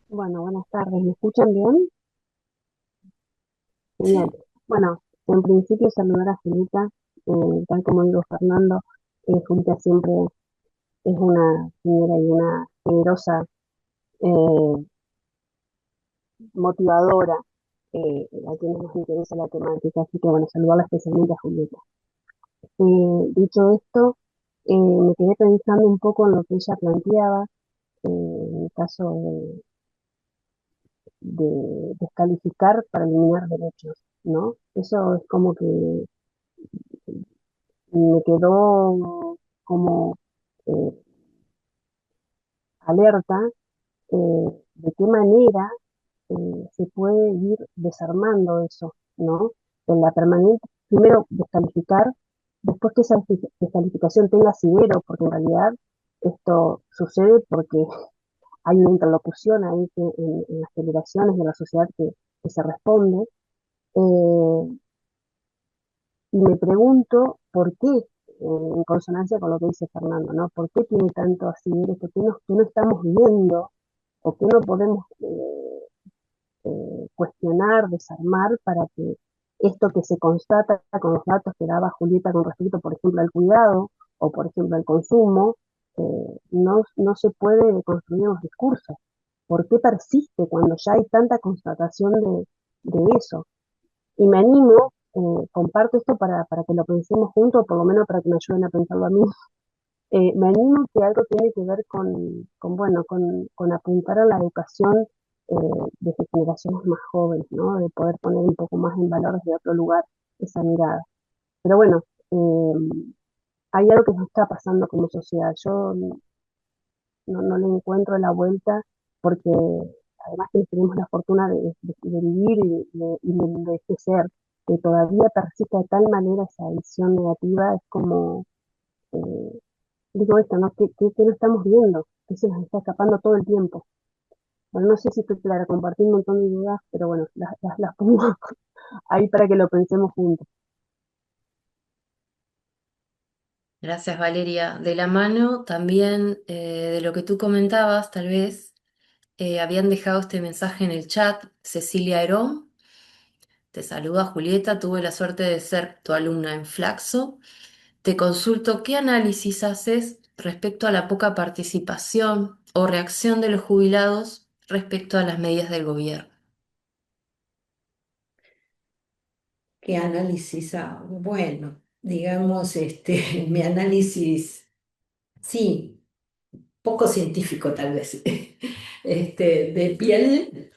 D: Bueno, buenas tardes. ¿Me escuchan bien? Genial.
B: Sí,
D: Bueno, en principio saludar a Julita, tal como digo Fernando, Julita siempre es una señora y una generosa eh, motivadora a quienes nos interesa la temática, así que bueno, saludarla especialmente a Julieta. Dicho esto, me quedé pensando un poco en lo que ella planteaba, en el caso de descalificar para eliminar derechos, ¿no? Eso es como que me quedó como eh, alerta de qué manera se puede ir desarmando eso, ¿no? En la permanente, primero descalificar, después que esa descalificación tenga asidero, porque en realidad esto sucede porque hay una interlocución ahí en las generaciones de la sociedad que se responde. Eh, Y me pregunto por qué, en consonancia con lo que dice Fernando, ¿no? ¿Por qué tiene tanto asidero? Qué no estamos viendo o qué no podemos cuestionar, desarmar para que esto que se constata con los datos que daba Julieta con respecto, por ejemplo, al cuidado o, por ejemplo, al consumo, no se puede construir en los discursos? ¿Por qué persiste cuando ya hay tanta constatación de eso? Y me animo, comparto esto para que lo pensemos juntos, por lo menos para que me ayuden a pensarlo a mí. Me animo que algo tiene que ver bueno, con apuntar a la educación eh, desde generaciones más jóvenes, ¿no? De poder poner un poco más en valor desde otro lugar esa mirada. Pero bueno, hay algo que nos está pasando como sociedad. Yo no le encuentro la vuelta porque además que tenemos la fortuna de vivir y de envejecer, que todavía persista de tal manera esa visión negativa, es como, eh, digo esto, ¿no? ¿Qué no estamos viendo? Que se nos está escapando todo el tiempo. Bueno, no sé si estoy clara, compartí un montón de ideas, pero bueno, las pongo ahí para que lo pensemos juntos.
A: Gracias, Valeria. De la mano también de lo que tú comentabas, tal vez habían dejado este mensaje en el chat, Cecilia Herón. Te saluda Julieta, tuve la suerte de ser tu alumna en Flaxo. Te consulto qué análisis haces respecto a la poca participación o reacción de los jubilados respecto a las medidas del gobierno.
B: ¿Qué análisis hago? Bueno, digamos, mi análisis, sí, poco científico tal vez, de piel,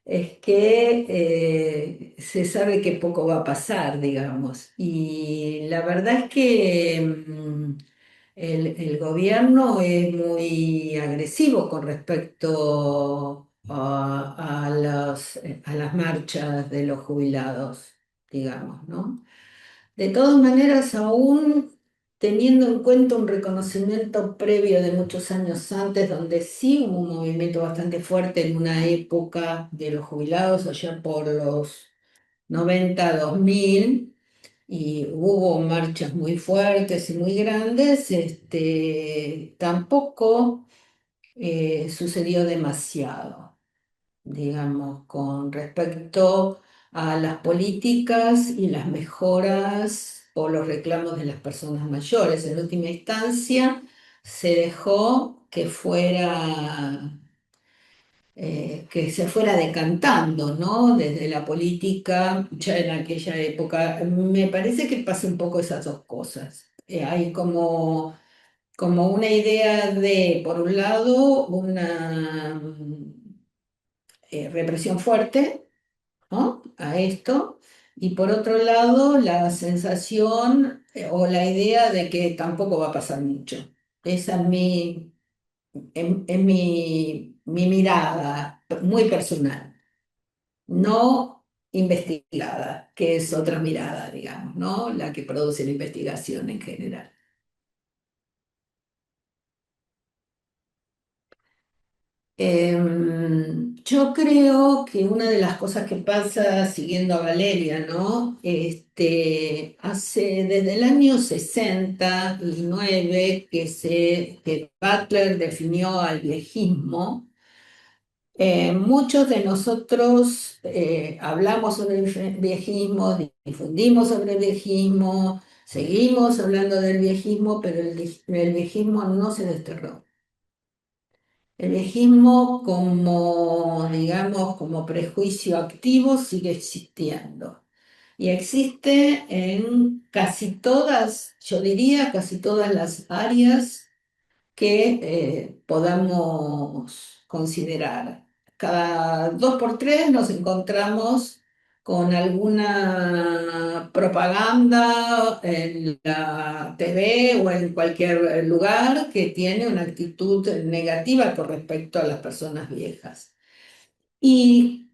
B: es que se sabe que poco va a pasar, digamos. Y la verdad es que el gobierno es muy agresivo con respecto a las marchas de los jubilados, digamos, ¿no? De todas maneras, aún teniendo en cuenta un reconocimiento previo de muchos años antes, donde sí hubo un movimiento bastante fuerte en una época de los jubilados, allá por los 90, 2000, y hubo marchas muy fuertes y muy grandes, tampoco sucedió demasiado, digamos, con respecto a las políticas y las mejoras o los reclamos de las personas mayores. En última instancia, se dejó que se fuera decantando, ¿no? Desde la política, ya en aquella época. Me parece que pasa un poco esas dos cosas. Hay como una idea de, por un lado, una represión fuerte, ¿no? A esto, y por otro lado, la sensación o la idea de que tampoco va a pasar mucho. Esa es mi mirada muy personal, no investigada, que es otra mirada, digamos, ¿no? La que produce la investigación en general. Yo creo que una de las cosas que pasa, siguiendo a Valeria, ¿no? Desde el año 69 que Butler definió al viejismo. Muchos de nosotros hablamos sobre el viejismo, difundimos sobre el viejismo, seguimos hablando del viejismo, pero el viejismo no se desterró. El viejismo como, digamos, como prejuicio activo sigue existiendo. Y existe en casi todas, yo diría, casi todas las áreas que podamos considerar. Cada 2 por 3 nos encontramos con alguna propaganda en la TV o en cualquier lugar que tiene una actitud negativa con respecto a las personas viejas. Y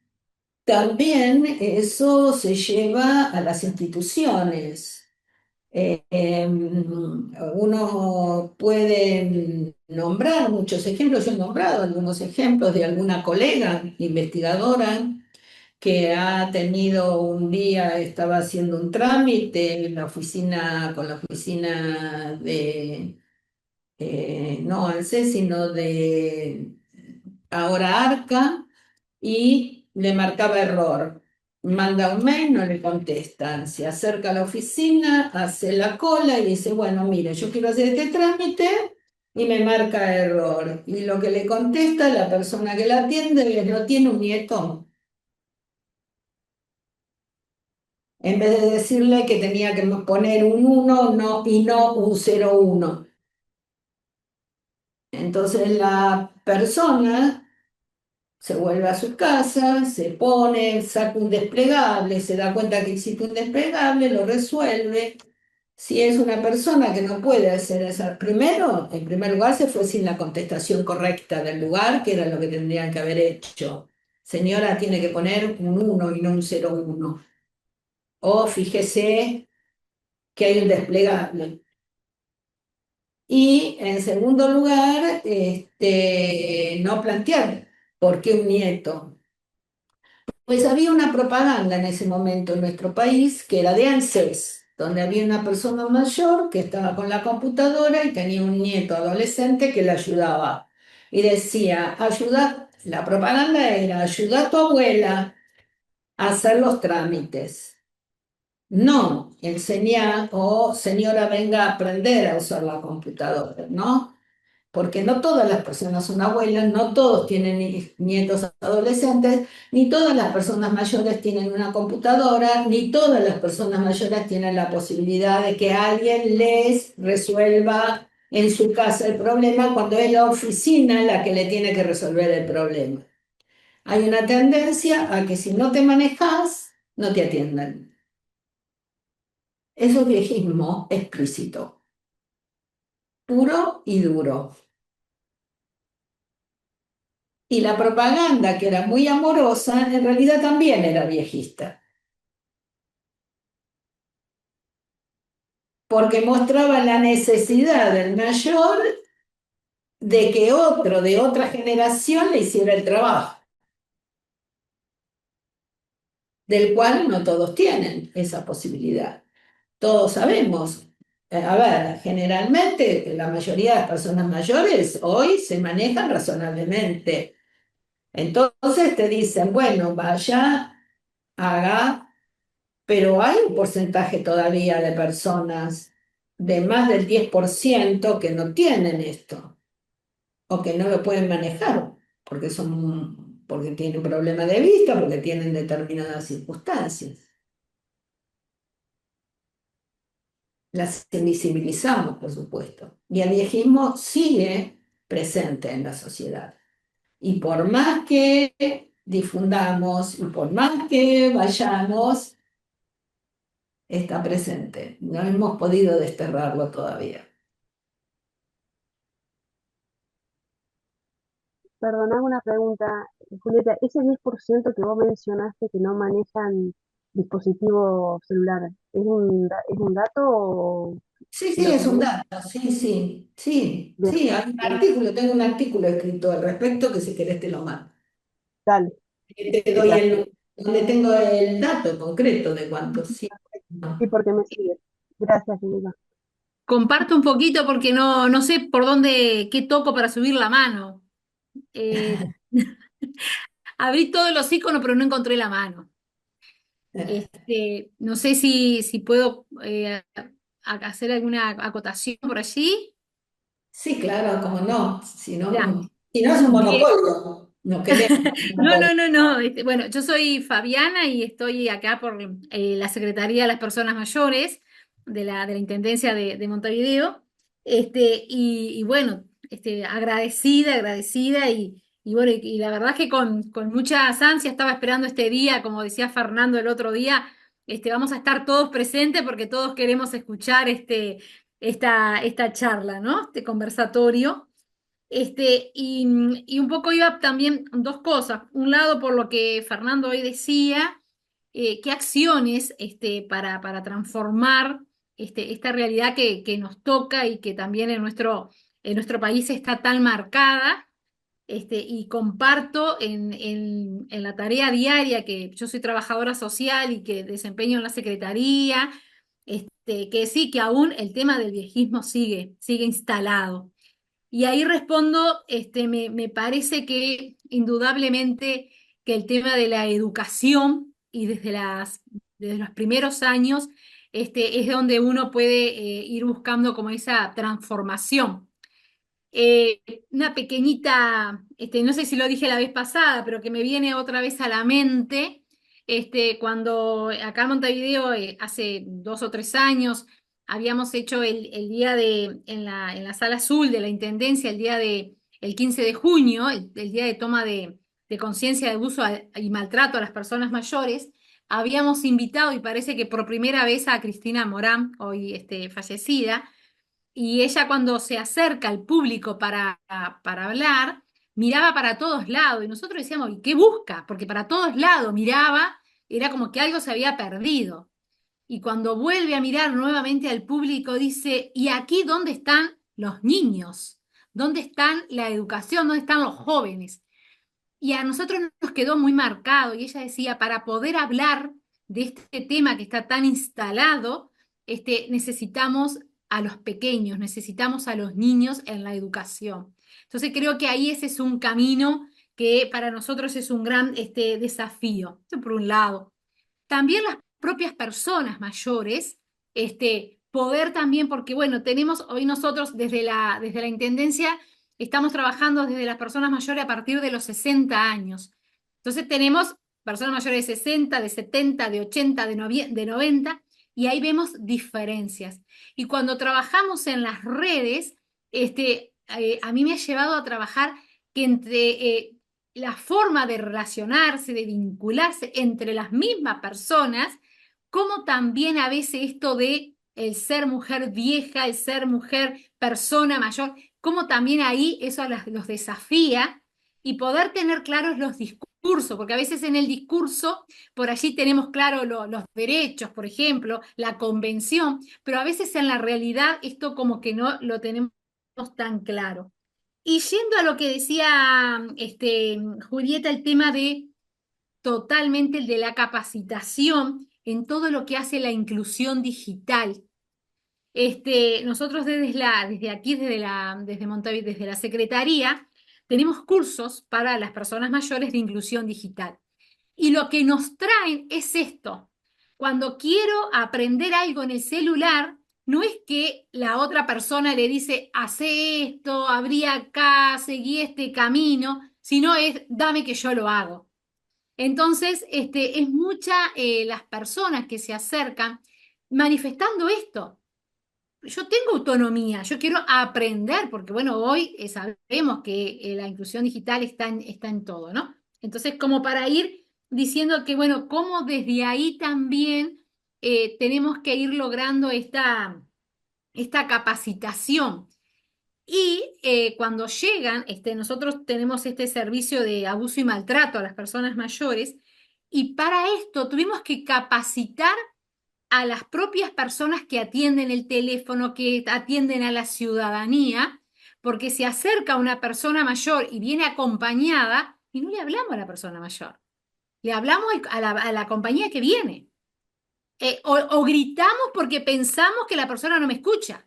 B: también eso se lleva a las instituciones. Uno puede nombrar muchos ejemplos, yo he nombrado algunos ejemplos de alguna colega investigadora que ha tenido un día, estaba haciendo un trámite en la oficina, con la oficina de, no ANSES, sino de ahora ARCA, y le marcaba error. Manda un mail, no le contestan. Se acerca a la oficina, hace la cola y dice, bueno, mire, yo quiero hacer este trámite y me marca error. Y lo que le contesta la persona que la atiende es, no tiene un nieto. En vez de decirle que tenía que poner un 1 no, y no un 0,1. Entonces la persona se vuelve a su casa, se pone, saca un desplegable, se da cuenta que existe un desplegable, lo resuelve, Si es una persona que no puede hacer esa, primero, en primer lugar, se fue sin la contestación correcta del lugar, que era lo que tendrían que haber hecho. Señora, tiene que poner un 1 y no un 01. O fíjese que hay un desplegable. Y en segundo lugar, no plantear por qué un nieto. Pues había una propaganda en ese momento en nuestro país que era de ANSES, donde había una persona mayor que estaba con la computadora y tenía un nieto adolescente que le ayudaba. Y decía, ayuda, la propaganda era, ayuda a tu abuela a hacer los trámites. No, enseñar o señora venga a aprender a usar la computadora, ¿no? Porque no todas las personas son abuelas, no todos tienen nietos adolescentes, ni todas las personas mayores tienen una computadora, ni todas las personas mayores tienen la posibilidad de que alguien les resuelva en su casa el problema cuando es la oficina la que le tiene que resolver el problema. Hay una tendencia a que si no te manejas, no te atiendan. Eso es viejismo explícito, puro y duro. Y la propaganda, que era muy amorosa, en realidad también era viejista, porque mostraba la necesidad del mayor de que otro de otra generación le hiciera el trabajo, del cual no todos tienen esa posibilidad. Todos sabemos, a ver, generalmente la mayoría de las personas mayores hoy se manejan razonablemente. Entonces te dicen, bueno, vaya, haga. Pero hay un porcentaje todavía de personas de más del 10% que no tienen esto o que no lo pueden manejar porque porque tienen problema de vista, porque tienen determinadas circunstancias. Las invisibilizamos, por supuesto. Y el viejismo sigue presente en la sociedad. Y por más que difundamos y por más que vayamos, está presente. No hemos podido desterrarlo todavía.
D: Perdona una pregunta, Julieta, ese 10% que vos mencionaste que no manejan dispositivo celular, es un dato o
B: Sí, sí,
D: lo
B: es un
D: tenés?
B: dato, sí, sí, sí,
D: Bien,
B: sí, hay un artículo, tengo un artículo escrito al respecto que si querés te lo mando.
D: dale,
B: Te doy
D: gracias.
B: donde tengo el dato concreto de cuántos sí.
D: Sí,
B: No.
D: porque me sigue. Gracias, Julieta.
A: Comparto un poquito porque no sé por dónde, qué toco para subir la mano. Eh, abrí todos los iconos, pero no encontré la mano. No sé si puedo hacer alguna acotación por allí.
B: Sí, claro, como no,
A: Ya.
B: si no es un
A: Bien.
B: monopolio, no queremos un
A: No,
B: monopolio.
A: no, no, no. Bueno, yo soy Fabiana y estoy acá por la Secretaría de las Personas Mayores de la Intendencia de Montevideo. Y bueno, agradecida, agradecida y bueno, y la verdad es que con muchas ansias estaba esperando este día, como decía Fernando el otro día, vamos a estar todos presentes porque todos queremos escuchar esta charla, ¿no? Este conversatorio. Y un poco iba también dos cosas. Un lado, por lo que Fernando hoy decía, qué acciones para transformar esta realidad que nos toca y que también en nuestro país está tan marcada. Y comparto en la tarea diaria que yo soy trabajadora social y que desempeño en la secretaría, que sí, que aún el tema del viejismo sigue instalado. Y ahí respondo, me parece que indudablemente que el tema de la educación y desde los primeros años, es donde uno puede ir buscando como esa transformación. Una pequeñita, no sé si lo dije la vez pasada, pero que me viene otra vez a la mente, cuando acá en Montevideo, hace 2 o 3 años, habíamos hecho el día en la sala azul de la Intendencia, el 15 de junio, el día de toma de conciencia de abuso y maltrato a las personas mayores,
E: habíamos invitado, y parece que por primera vez, a Cristina Morán, hoy fallecida, y ella cuando se acerca al público para hablar, miraba para todos lados, y nosotros decíamos, ¿y qué busca? Porque para todos lados miraba, era como que algo se había perdido. Y cuando vuelve a mirar nuevamente al público, dice, ¿y aquí dónde están los niños? ¿Dónde están la educación? ¿Dónde están los jóvenes? Y a nosotros nos quedó muy marcado, y ella decía, para poder hablar de este tema que está tan instalado, necesitamos a los pequeños, necesitamos a los niños en la educación. Entonces creo que ahí ese es un camino que para nosotros es un gran desafío. Eso por un lado. También las propias personas mayores, poder también, porque bueno, tenemos hoy nosotros desde la Intendencia, estamos trabajando desde las personas mayores a partir de los 60 años. Entonces tenemos personas mayores de 60, de 70, de 80, de 90, y ahí vemos diferencias. Y cuando trabajamos en las redes, a mí me ha llevado a trabajar que la forma de relacionarse, de vincularse entre las mismas personas, como también a veces esto de el ser mujer vieja, el ser mujer persona mayor, como también ahí eso los desafía, y poder tener claros los discursos, porque a veces en el discurso por allí tenemos claro los derechos, por ejemplo, la convención, pero a veces en la realidad esto como que no lo tenemos tan claro. Y yendo a lo que decía Julieta, el tema de totalmente el de la capacitación en todo lo que hace la inclusión digital. Nosotros desde aquí, desde Montevideo, desde la Secretaría, tenemos cursos para las personas mayores de inclusión digital. Y lo que nos traen es esto. Cuando quiero aprender algo en el celular, no es que la otra persona le dice, hace esto, abrí acá, seguí este camino, sino es, dame que yo lo hago. Entonces, es mucha las personas que se acercan manifestando esto. Yo tengo autonomía, yo quiero aprender, porque bueno, hoy sabemos que la inclusión digital está en todo, ¿no? Entonces, como para ir diciendo que, bueno, cómo desde ahí también tenemos que ir logrando esta capacitación. Y cuando llegan, nosotros tenemos este servicio de abuso y maltrato a las personas mayores, y para esto tuvimos que capacitar a las propias personas que atienden el teléfono, que atienden a la ciudadanía, porque se acerca una persona mayor y viene acompañada, y no le hablamos a la persona mayor, le hablamos a la compañía que viene. O gritamos porque pensamos que la persona no me escucha.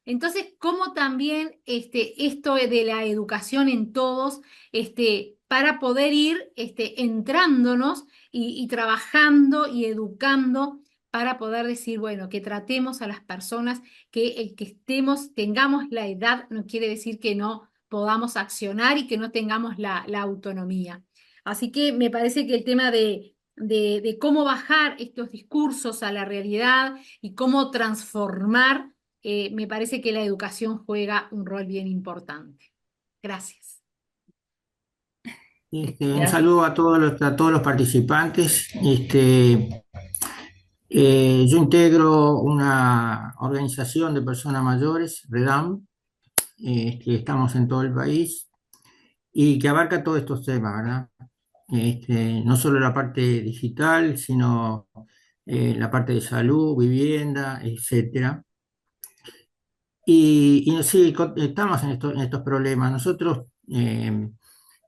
E: Entonces, como también esto de la educación en todos, para poder ir entrándonos y trabajando y educando para poder decir, bueno, que tratemos a las personas, que el que tengamos la edad no quiere decir que no podamos accionar y que no tengamos la autonomía. Así que me parece que el tema de cómo bajar estos discursos a la realidad y cómo transformar, me parece que la educación juega un rol bien importante. Gracias.
F: Un saludo a todos los participantes. Yo integro una organización de personas mayores, REDAM, que estamos en todo el país y que abarca todos estos temas, ¿verdad? No solo la parte digital, sino la parte de salud, vivienda, etcétera. Y sí, estamos en estos problemas. Nosotros,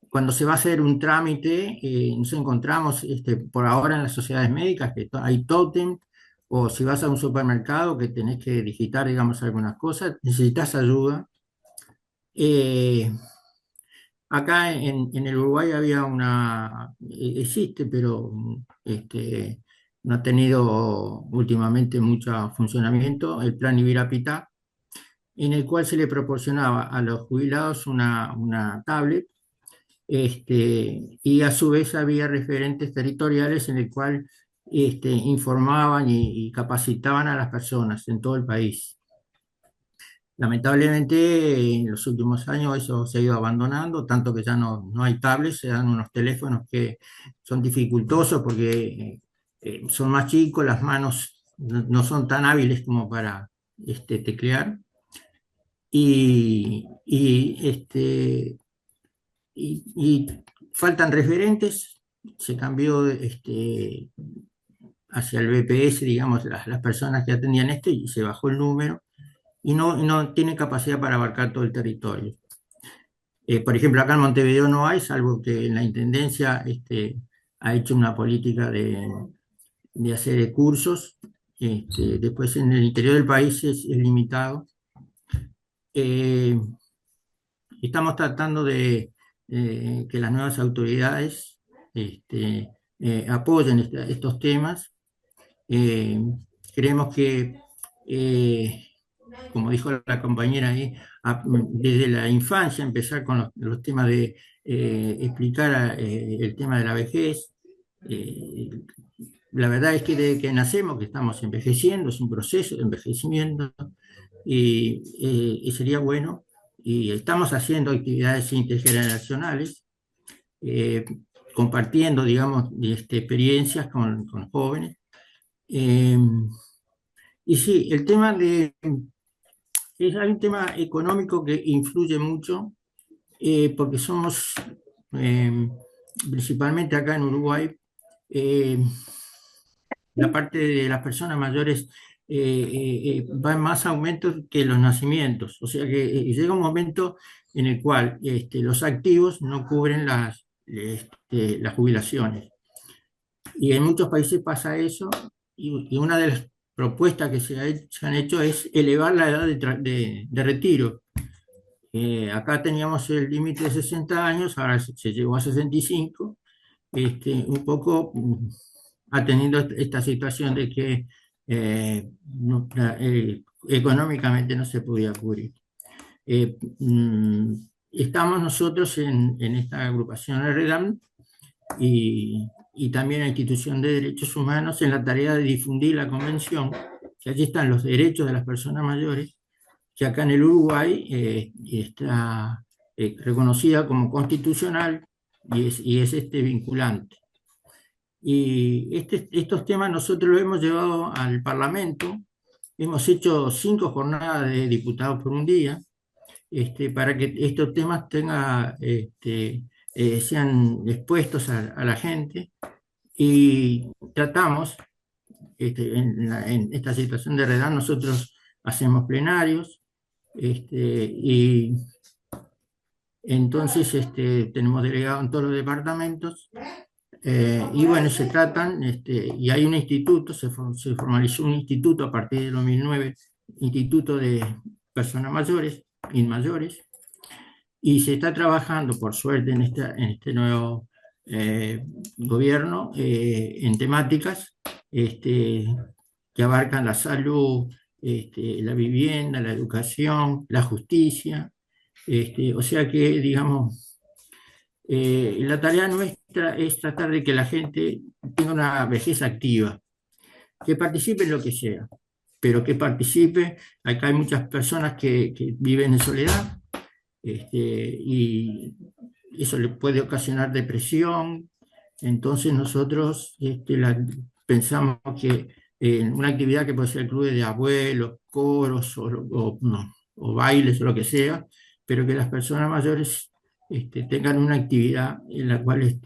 F: cuando se va a hacer un trámite, nos encontramos por ahora en las sociedades médicas que hay tótem, o si vas a un supermercado que tenés que digitar, digamos, algunas cosas, necesitas ayuda. Eh, Acá en el Uruguay había existe, pero no ha tenido últimamente mucho funcionamiento, el plan Ibirapitá, en el cual se le proporcionaba a los jubilados una tablet, y a su vez había referentes territoriales en el cual informaban y capacitaban a las personas en todo el país. Lamentablemente, en los últimos años eso se ha ido abandonando, tanto que ya no hay tablets, se dan unos teléfonos que son dificultosos porque son más chicos, las manos no son tan hábiles como para teclear. Y faltan referentes, se cambió hacia el BPS, digamos, las personas que atendían esto y se bajó el número y no tiene capacidad para abarcar todo el territorio. Por ejemplo, acá en Montevideo no hay, salvo que en la Intendencia ha hecho una política de hacer cursos. Después en el interior del país es limitado. Eh, Estamos tratando de que las nuevas autoridades apoyen estos temas. Eh, Creemos que, eh, como dijo la compañera ahí, desde la infancia empezar con los temas de explicar el tema de la vejez. Eh, la verdad es que desde que nacemos, que estamos envejeciendo, es un proceso de envejecimiento y sería bueno, y estamos haciendo actividades intergeneracionales, eh, compartiendo, digamos, experiencias con jóvenes. Eh, y sí, hay un tema económico que influye mucho, porque somos, eh, principalmente acá en Uruguay, eh, la parte de las personas mayores va en más aumento que los nacimientos. O sea que llega un momento en el cual los activos no cubren las jubilaciones. Y en muchos países pasa eso, y una de las propuestas que se han hecho es elevar la edad de retiro. Acá teníamos el límite de 60 años, ahora se llegó a 65, un poco atendiendo esta situación de que económicamente no se podía cubrir. Estamos nosotros en esta agrupación REDAM y también la Institución de Derechos Humanos en la tarea de difundir la convención, que allí están los derechos de las personas mayores, que acá en el Uruguay está reconocida como constitucional y es vinculante. Y estos temas nosotros los hemos llevado al Parlamento, hemos hecho 5 jornadas de diputados por un día, para que estos temas sean expuestos a la gente y tratamos, en esta situación de redar, nosotros hacemos plenarios, y entonces tenemos delegados en todos los departamentos, y bueno, se tratan, y hay un instituto, se formalizó un instituto a partir del 2009, Instituto de Personas Mayores, INMAYORES, y se está trabajando, por suerte, en este nuevo gobierno, en temáticas que abarcan la salud, la vivienda, la educación, la justicia. O sea que, digamos, la tarea nuestra es tratar de que la gente tenga una vejez activa, que participe en lo que sea, pero que participe. Acá hay muchas personas que viven en soledad, y eso le puede ocasionar depresión. Entonces nosotros pensamos que una actividad que puede ser el club de abuelos, coros no, o bailes o lo que sea, pero que las personas mayores tengan una actividad en la cual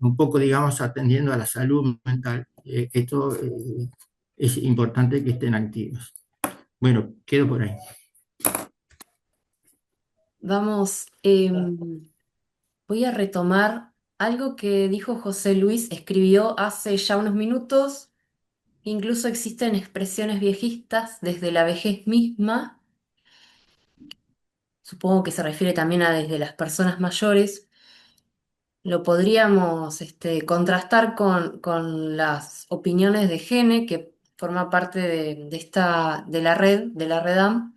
F: un poco, digamos, atendiendo a la salud mental. Esto es importante que estén activos. Bueno, quedo por ahí.
A: Vamos, voy a retomar algo que dijo José Luis, escribió hace ya unos minutos. Incluso existen expresiones viejistas desde la vejez misma. Supongo que se refiere también a desde las personas mayores. Lo podríamos contrastar con las opiniones de Gene, que forma parte de la red, de la Redam,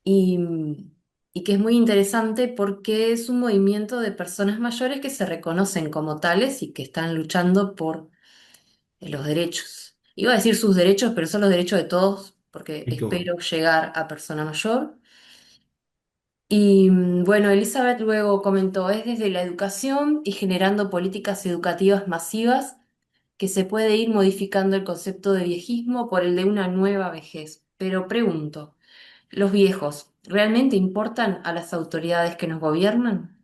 A: y, y que es muy interesante porque es un movimiento de personas mayores que se reconocen como tales y que están luchando por los derechos. Iba a decir sus derechos, pero son los derechos de todos, porque
F: Esto,
A: espero llegar a persona mayor. Y bueno, Elizabeth luego comentó, es desde la educación y generando políticas educativas masivas que se puede ir modificando el concepto de viejismo por el de una nueva vejez. Pero pregunto, ¿los viejos realmente importan a las autoridades que nos gobiernan?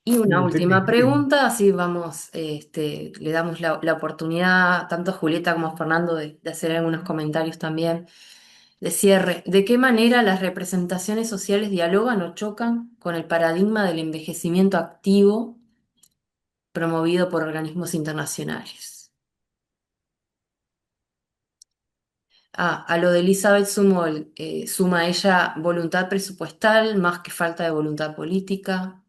A: Y
F: Y
A: una
F: depende.
A: última pregunta, así vamos, le damos la oportunidad tanto a Julieta como a Fernando de hacer algunos comentarios también de cierre. ¿De qué manera las representaciones sociales dialogan o chocan con el paradigma del envejecimiento activo promovido por organismos internacionales? A lo de Elizabeth suma ella voluntad presupuestal más que falta de voluntad política.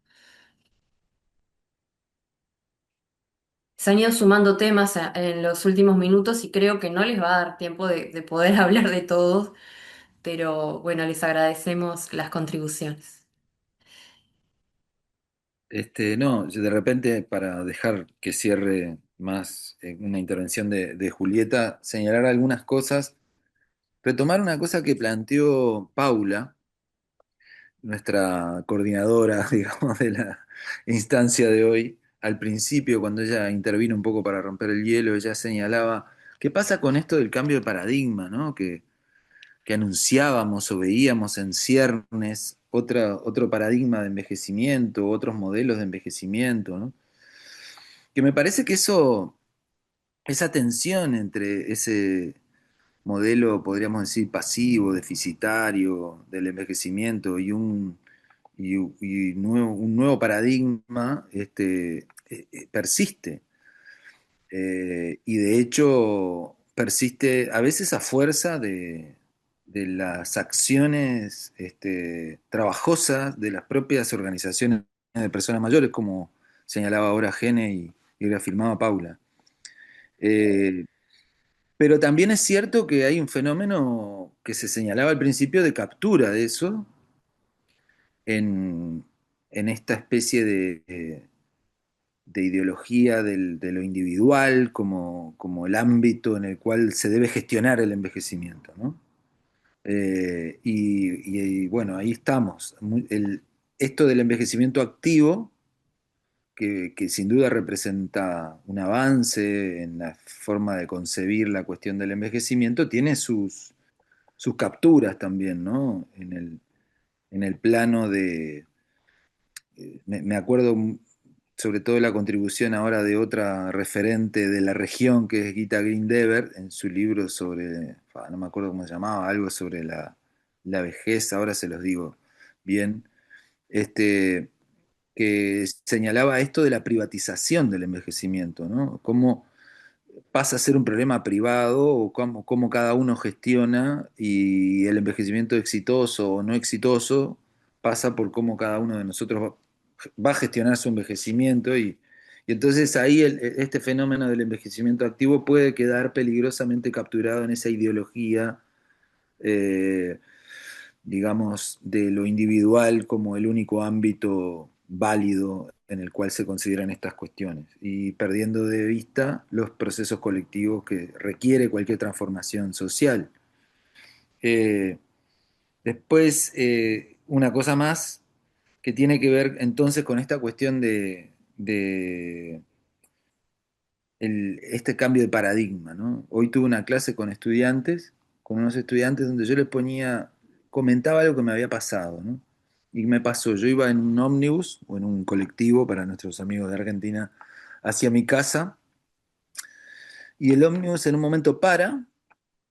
A: Se han ido sumando temas en los últimos minutos y creo que no les va a dar tiempo de poder hablar de todos, pero bueno, les agradecemos las contribuciones.
C: No, yo de repente, para dejar que cierre más una intervención de Julieta, señalar algunas cosas, retomar una cosa que planteó Paula, nuestra coordinadora, digamos, de la instancia de hoy. Al principio, cuando ella intervino un poco para romper el hielo, ella señalaba, ¿qué pasa con esto del cambio de paradigma, ¿no? Que anunciábamos o veíamos en ciernes otro paradigma de envejecimiento, otros modelos de envejecimiento, ¿no? Que me parece que esa tensión entre ese modelo, podríamos decir, pasivo, deficitario del envejecimiento un nuevo paradigma persiste. Y de hecho persiste a veces a fuerza de las acciones trabajosas de las propias organizaciones de personas mayores, como señalaba ahora Gene y reafirmaba Paula. Eh, pero también es cierto que hay un fenómeno que se señalaba al principio de captura de eso en, en esta especie de ideología de lo individual como el ámbito en el cual se debe gestionar el envejecimiento, ¿no? Bueno, ahí estamos. Esto del envejecimiento activo, que sin duda representa un avance en la forma de concebir la cuestión del envejecimiento, tiene sus capturas también, ¿no? En el plano me acuerdo sobre todo la contribución ahora de otra referente de la región, que es Gita Green-Dever, en su libro sobre, no me acuerdo cómo se llamaba, algo sobre la vejez, ahora se los digo bien, este, que señalaba esto de la privatización del envejecimiento, ¿no? Cómo pasa a ser un problema privado o cómo cada uno gestiona y el envejecimiento exitoso o no exitoso pasa por cómo cada uno de nosotros va a gestionar su envejecimiento y entonces ahí este fenómeno del envejecimiento activo puede quedar peligrosamente capturado en esa ideología, eh, digamos, de lo individual como el único ámbito válido en el cual se consideran estas cuestiones y perdiendo de vista los procesos colectivos que requiere cualquier transformación social. Eh, Después, una cosa más que tiene que ver entonces con esta cuestión de este cambio de paradigma, ¿no? Hoy tuve una clase con unos estudiantes donde yo les comentaba algo que me había pasado, ¿no? Y me pasó, yo iba en un ómnibus o en un colectivo para nuestros amigos de Argentina hacia mi casa y el ómnibus en un momento para,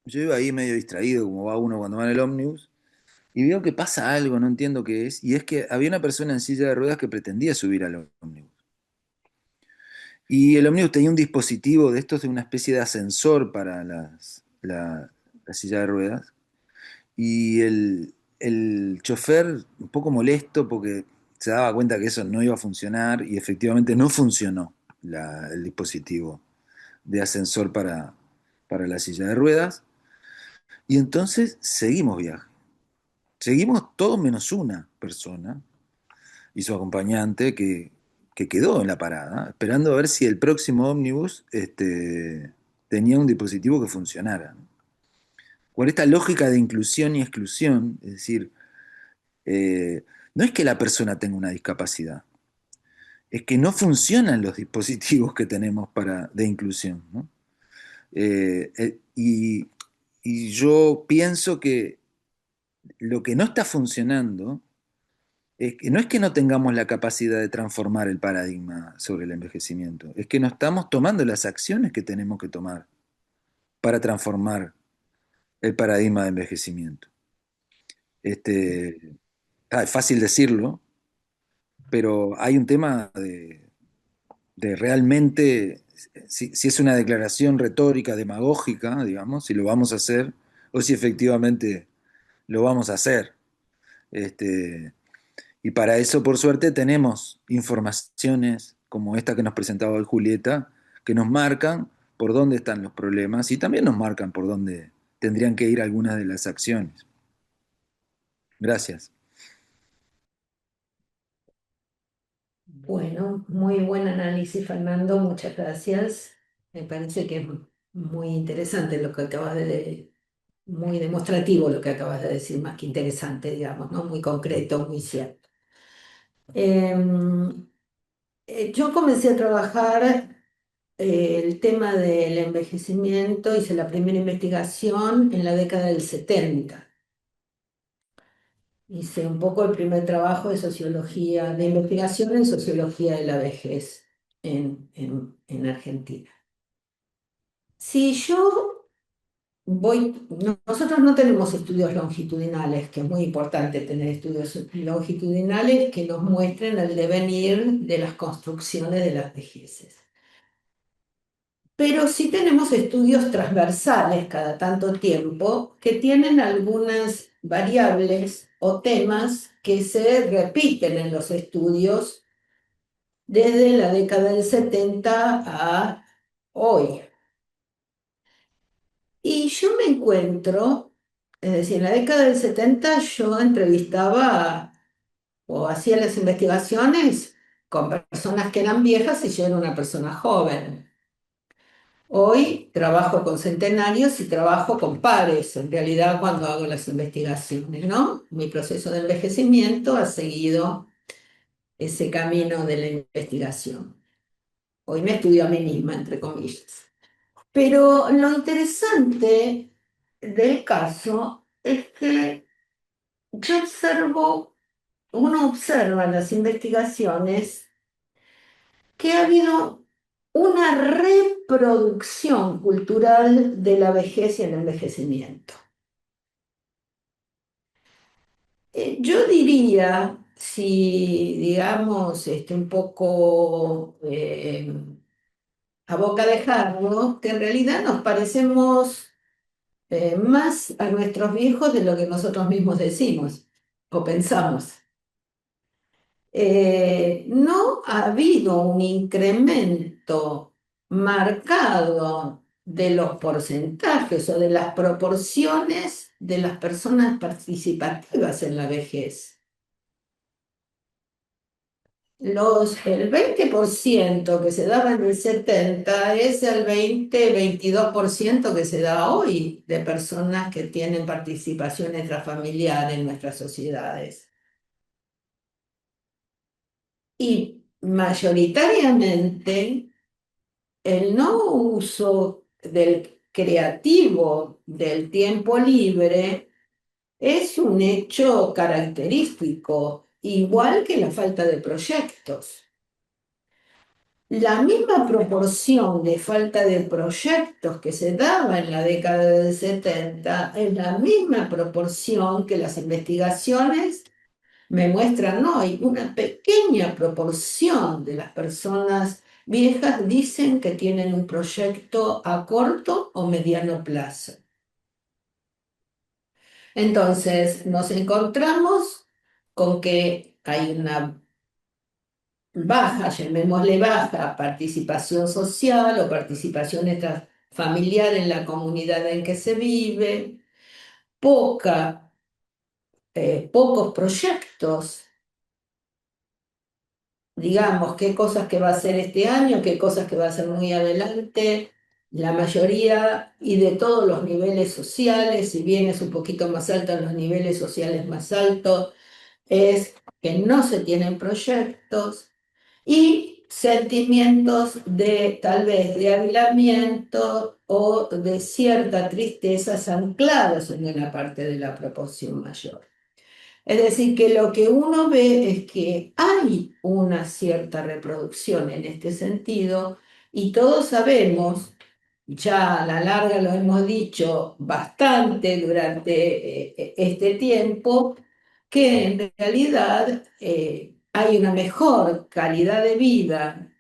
C: yo iba ahí medio distraído como va uno cuando va en el ómnibus y veo que pasa algo, no entiendo qué es, y es que había una persona en silla de ruedas que pretendía subir al ómnibus. Y el ómnibus tenía un dispositivo de estos de una especie de ascensor para la silla de ruedas. Y el chofer, un poco molesto porque se daba cuenta que eso no iba a funcionar y efectivamente no funcionó el dispositivo de ascensor para la silla de ruedas. Y entonces seguimos viaje. Seguimos todos menos una persona y su acompañante que quedó en la parada, esperando a ver si el próximo ómnibus tenía un dispositivo que funcionara, ¿no? por esta lógica de inclusión y exclusión, es decir, no es que la persona tenga una discapacidad, es que no funcionan los dispositivos que tenemos de inclusión, ¿no? Eh, eh, y, y yo pienso que lo que no está funcionando es que no es que no tengamos la capacidad de transformar el paradigma sobre el envejecimiento, es que no estamos tomando las acciones que tenemos que tomar para transformar el paradigma de envejecimiento. Es fácil decirlo, pero hay un tema de realmente, si es una declaración retórica, demagógica, digamos, si lo vamos a hacer, o si efectivamente lo vamos a hacer. Este, y para eso, por suerte, tenemos informaciones como esta que nos presentaba hoy Julieta, que nos marcan por dónde están los problemas y también nos marcan por dónde tendrían que ir algunas de las acciones. Gracias.
B: Bueno, muy buen análisis, Fernando, muchas gracias. Me parece que es muy interesante lo que acabas muy demostrativo lo que acabas de decir, más que interesante, digamos, ¿no? Muy concreto, muy cierto. Em, yo comencé a trabajar el tema del envejecimiento, hice la primera investigación en la década del 70. Hice un poco el primer trabajo de sociología, de investigación en sociología de la vejez en Argentina. Si yo nosotros no tenemos estudios longitudinales, que es muy importante tener estudios longitudinales que nos muestren el devenir de las construcciones de las vejeces. Pero sí tenemos estudios transversales cada tanto tiempo que tienen algunas variables o temas que se repiten en los estudios desde la década del 70 a hoy. Y yo me encuentro, es decir, en la década del 70 yo entrevistaba o hacía las investigaciones con personas que eran viejas y yo era una persona joven. Hoy trabajo con centenarios y trabajo con pares, en realidad, cuando hago las investigaciones, ¿no? Mi proceso de envejecimiento ha seguido ese camino de la investigación. Hoy me estudio a mí misma, entre comillas. Pero lo interesante del caso es que uno observa en las investigaciones que ha habido una reproducción cultural de la vejez y el envejecimiento. Yo diría, si digamos un poco a boca de jarro, que en realidad nos parecemos más a nuestros viejos de lo que nosotros mismos decimos o pensamos. No ha habido un incremento marcado de los porcentajes o de las proporciones de las personas participativas en la vejez. El 20% que se daba en el 70 es el 22% que se da hoy de personas que tienen participación extrafamiliar en nuestras sociedades. Y mayoritariamente el no uso del creativo del tiempo libre es un hecho característico, igual que la falta de proyectos. La misma proporción de falta de proyectos que se daba en la década del 70 es la misma proporción que las investigaciones me muestran hoy. Una pequeña proporción de las personas viejas dicen que tienen un proyecto a corto o mediano plazo. Entonces, nos encontramos con que hay una baja, llamémosle baja, participación social o participación familiar en la comunidad en que se vive, pocos proyectos, digamos, qué cosas que va a hacer este año, qué cosas que va a hacer muy adelante, la mayoría y de todos los niveles sociales, si bien es un poquito más alta en los niveles sociales más altos, es que no se tienen proyectos y sentimientos de tal vez de aislamiento o de cierta tristeza anclados en una parte de la proporción mayor. Es decir, que lo que uno ve es que hay una cierta reproducción en este sentido y todos sabemos, ya a la larga lo hemos dicho bastante durante este tiempo, que en realidad hay una mejor calidad de vida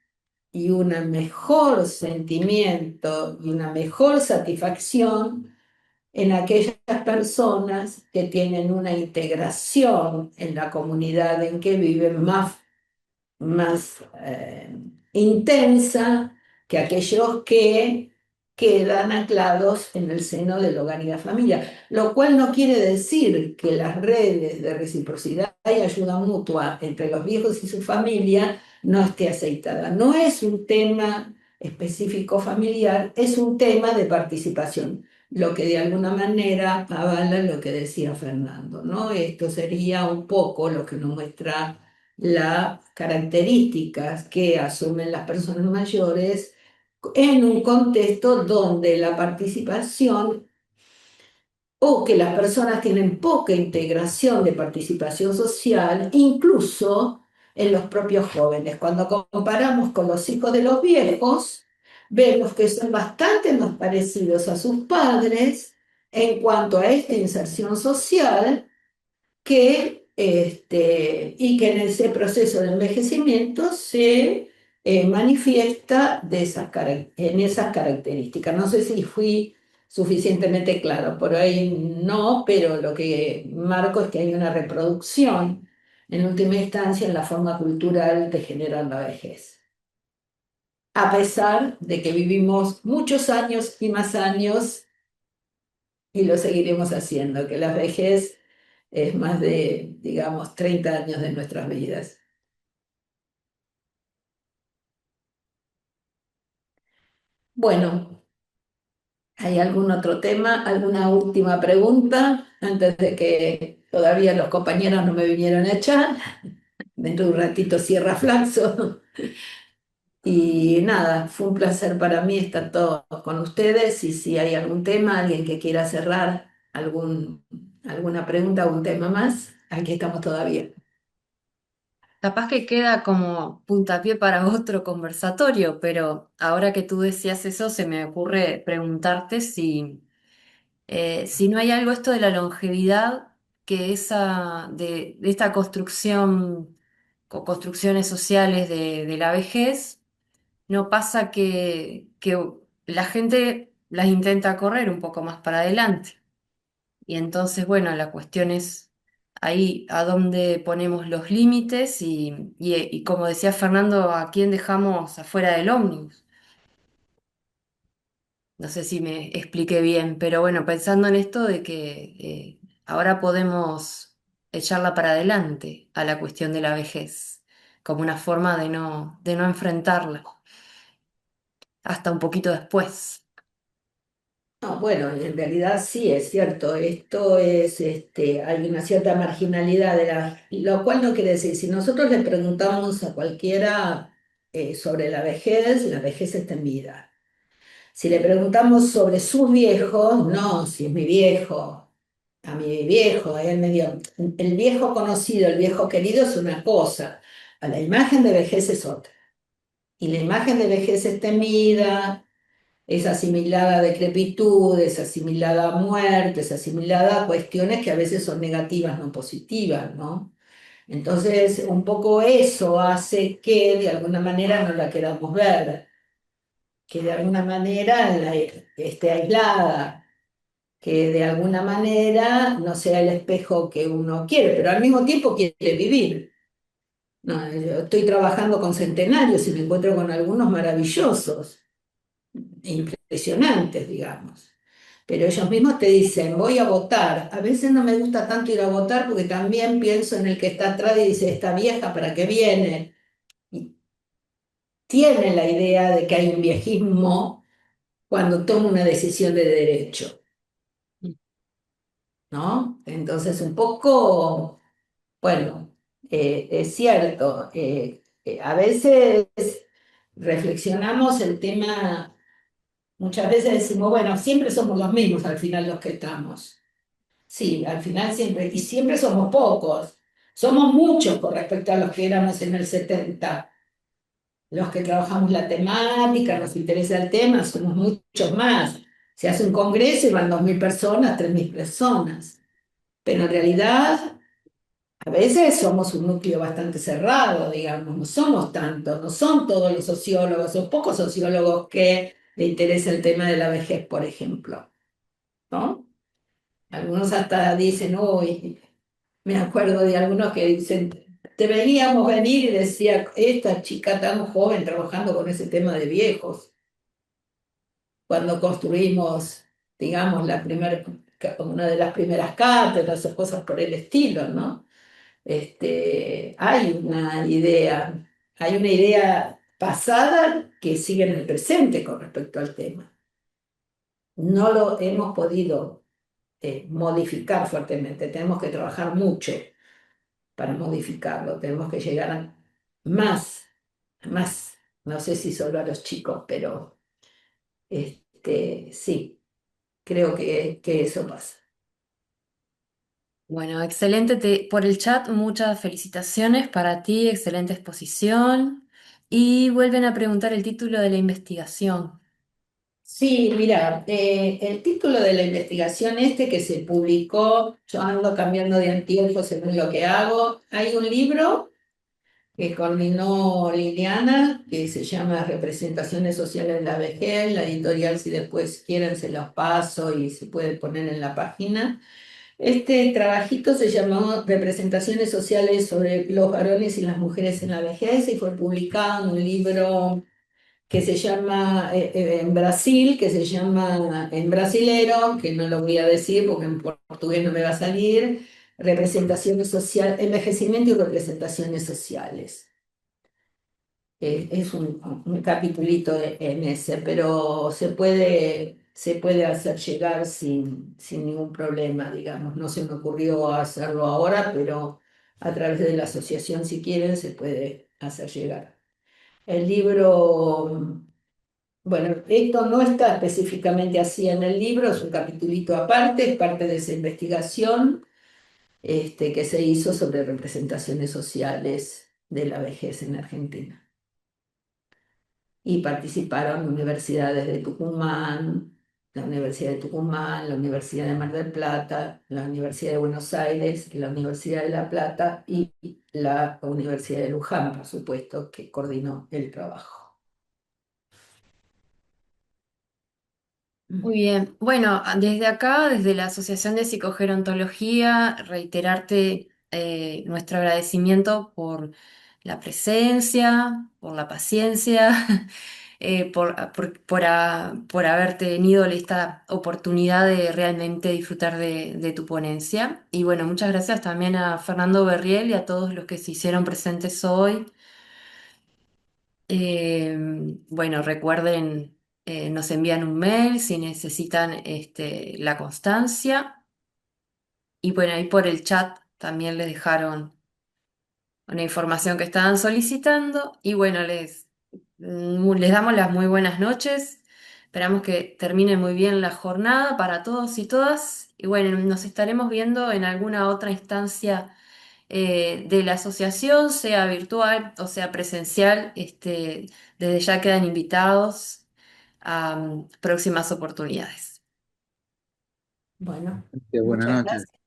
B: y un mejor sentimiento y una mejor satisfacción en aquellas personas que tienen una integración en la comunidad en que viven más intensa que aquellos que quedan anclados en el seno del hogar y la familia, lo cual no quiere decir que las redes de reciprocidad y ayuda mutua entre los viejos y su familia no esté aceitada. No es un tema específico familiar, es un tema de participación, lo que de alguna manera avala lo que decía Fernando, ¿no? Esto sería un poco lo que nos muestra las características que asumen las personas mayores en un contexto donde la participación o que las personas tienen poca integración de participación social, incluso en los propios jóvenes. Cuando comparamos con los hijos de los viejos, vemos que son bastante más parecidos a sus padres en cuanto a esta inserción social y que en ese proceso de envejecimiento se manifiesta en esas características. No sé si fui suficientemente claro, por ahí no, pero lo que marco es que hay una reproducción en última instancia en la forma cultural de generar la vejez. A pesar de que vivimos muchos años y más años y lo seguiremos haciendo, que la vejez es más de, digamos, 30 años de nuestras vidas. Bueno, ¿hay algún otro tema? ¿Alguna última pregunta antes de que todavía los compañeros no me vinieron a echar? Dentro de un ratito cierra Flaxo. Y nada, fue un placer para mí estar todos con ustedes y si hay algún tema, alguien que quiera cerrar alguna pregunta, algún tema más, aquí estamos todavía.
A: Capaz que queda como puntapié para otro conversatorio, pero ahora que tú decías eso, se me ocurre preguntarte si no hay algo esto de la longevidad, que de esta construcción, construcciones sociales de la vejez, no pasa que la gente las intenta correr un poco más para adelante. Y entonces, bueno, la cuestión es ahí a dónde ponemos los límites y como decía Fernando, a quién dejamos afuera del ómnibus. No sé si me expliqué bien, pero bueno, pensando en esto de que ahora podemos echarla para adelante a la cuestión de la vejez, como una forma de no enfrentarla, hasta un poquito después.
B: No, bueno, en realidad sí es cierto, esto es, hay una cierta marginalidad lo cual no quiere decir, si nosotros le preguntamos a cualquiera sobre la vejez está en vida. Si le preguntamos sobre sus viejos, no, si es mi viejo, a mi viejo, él me dio, el viejo conocido, el viejo querido es una cosa, a la imagen de vejez es otra. Y la imagen de vejez es temida, es asimilada a decrepitud, es asimilada a muerte, es asimilada a cuestiones que a veces son negativas, no positivas, ¿no? Entonces, un poco eso hace que de alguna manera no la queramos ver, que de alguna manera esté aislada, que de alguna manera no sea el espejo que uno quiere, pero al mismo tiempo quiere vivir. No, yo estoy trabajando con centenarios y me encuentro con algunos maravillosos, impresionantes, digamos. Pero ellos mismos te dicen, voy a votar. A veces no me gusta tanto ir a votar porque también pienso en el que está atrás y dice, esta vieja, ¿para qué viene? Y tiene la idea de que hay un viejismo cuando tomo una decisión de derecho, ¿no? Entonces, un poco, bueno, es cierto, a veces reflexionamos el tema, muchas veces decimos, bueno, siempre somos los mismos al final los que estamos. Sí, al final siempre, y siempre somos pocos. Somos muchos con respecto a los que éramos en el 70. Los que trabajamos la temática, nos interesa el tema, somos muchos más. Se hace un congreso y van 2000 personas, 3000 personas. Pero en realidad, a veces somos un núcleo bastante cerrado, digamos, no somos tantos, no son todos los sociólogos, son pocos sociólogos que le interesa el tema de la vejez, por ejemplo, ¿no? Algunos hasta dicen, uy, me acuerdo de algunos que dicen, te veíamos venir y decía, esta chica tan joven trabajando con ese tema de viejos, cuando construimos, digamos, una de las primeras cátedras o cosas por el estilo, ¿no? Hay una idea pasada que sigue en el presente con respecto al tema. No lo hemos podido modificar fuertemente, tenemos que trabajar mucho para modificarlo. Tenemos que llegar a más, más, no sé si solo a los chicos, pero sí, creo que eso pasa.
A: Bueno, excelente por el chat, muchas felicitaciones para ti, excelente exposición. Y vuelven a preguntar el título de la investigación.
B: Sí, mira, el título de la investigación que se publicó, yo ando cambiando de anteojos según lo que hago, hay un libro que coordinó Liliana, que se llama Representaciones Sociales en la Vejez, la editorial si después quieren se los paso y se puede poner en la página. Este trabajito se llamó Representaciones Sociales sobre los varones y las mujeres en la vejez y fue publicado en un libro que se llama en Brasil, que se llama en brasilero, que no lo voy a decir porque en portugués no me va a salir, Representaciones Sociales, Envejecimiento y Representaciones Sociales. Es un capitulito en ese, pero se puede hacer llegar sin ningún problema, digamos. No se me ocurrió hacerlo ahora, pero a través de la asociación, si quieren, se puede hacer llegar. El libro, bueno, esto no está específicamente así en el libro, es un capitulito aparte, es parte de esa investigación que se hizo sobre representaciones sociales de la vejez en Argentina. Y participaron universidades de Tucumán, la Universidad de Tucumán, la Universidad de Mar del Plata, la Universidad de Buenos Aires, la Universidad de La Plata y la Universidad de Luján, por supuesto, que coordinó el trabajo.
A: Muy bien. Bueno, desde acá, desde la Asociación de Psicogerontología, reiterarte nuestro agradecimiento por la presencia, por la paciencia, por haber tenido esta oportunidad de realmente disfrutar de tu ponencia. Y bueno, muchas gracias también a Fernando Berriel y a todos los que se hicieron presentes hoy. Eh, bueno, recuerden, nos envían un mail si necesitan la constancia. Y bueno, ahí por el chat también les dejaron una información que estaban solicitando. Y bueno, les damos las muy buenas noches. Esperamos que termine muy bien la jornada para todos y todas. Y bueno, nos estaremos viendo en alguna otra instancia de la asociación, sea virtual o sea presencial. Desde ya quedan invitados a próximas oportunidades.
B: Bueno,
C: Buenas
B: muchas
C: noches.
B: gracias.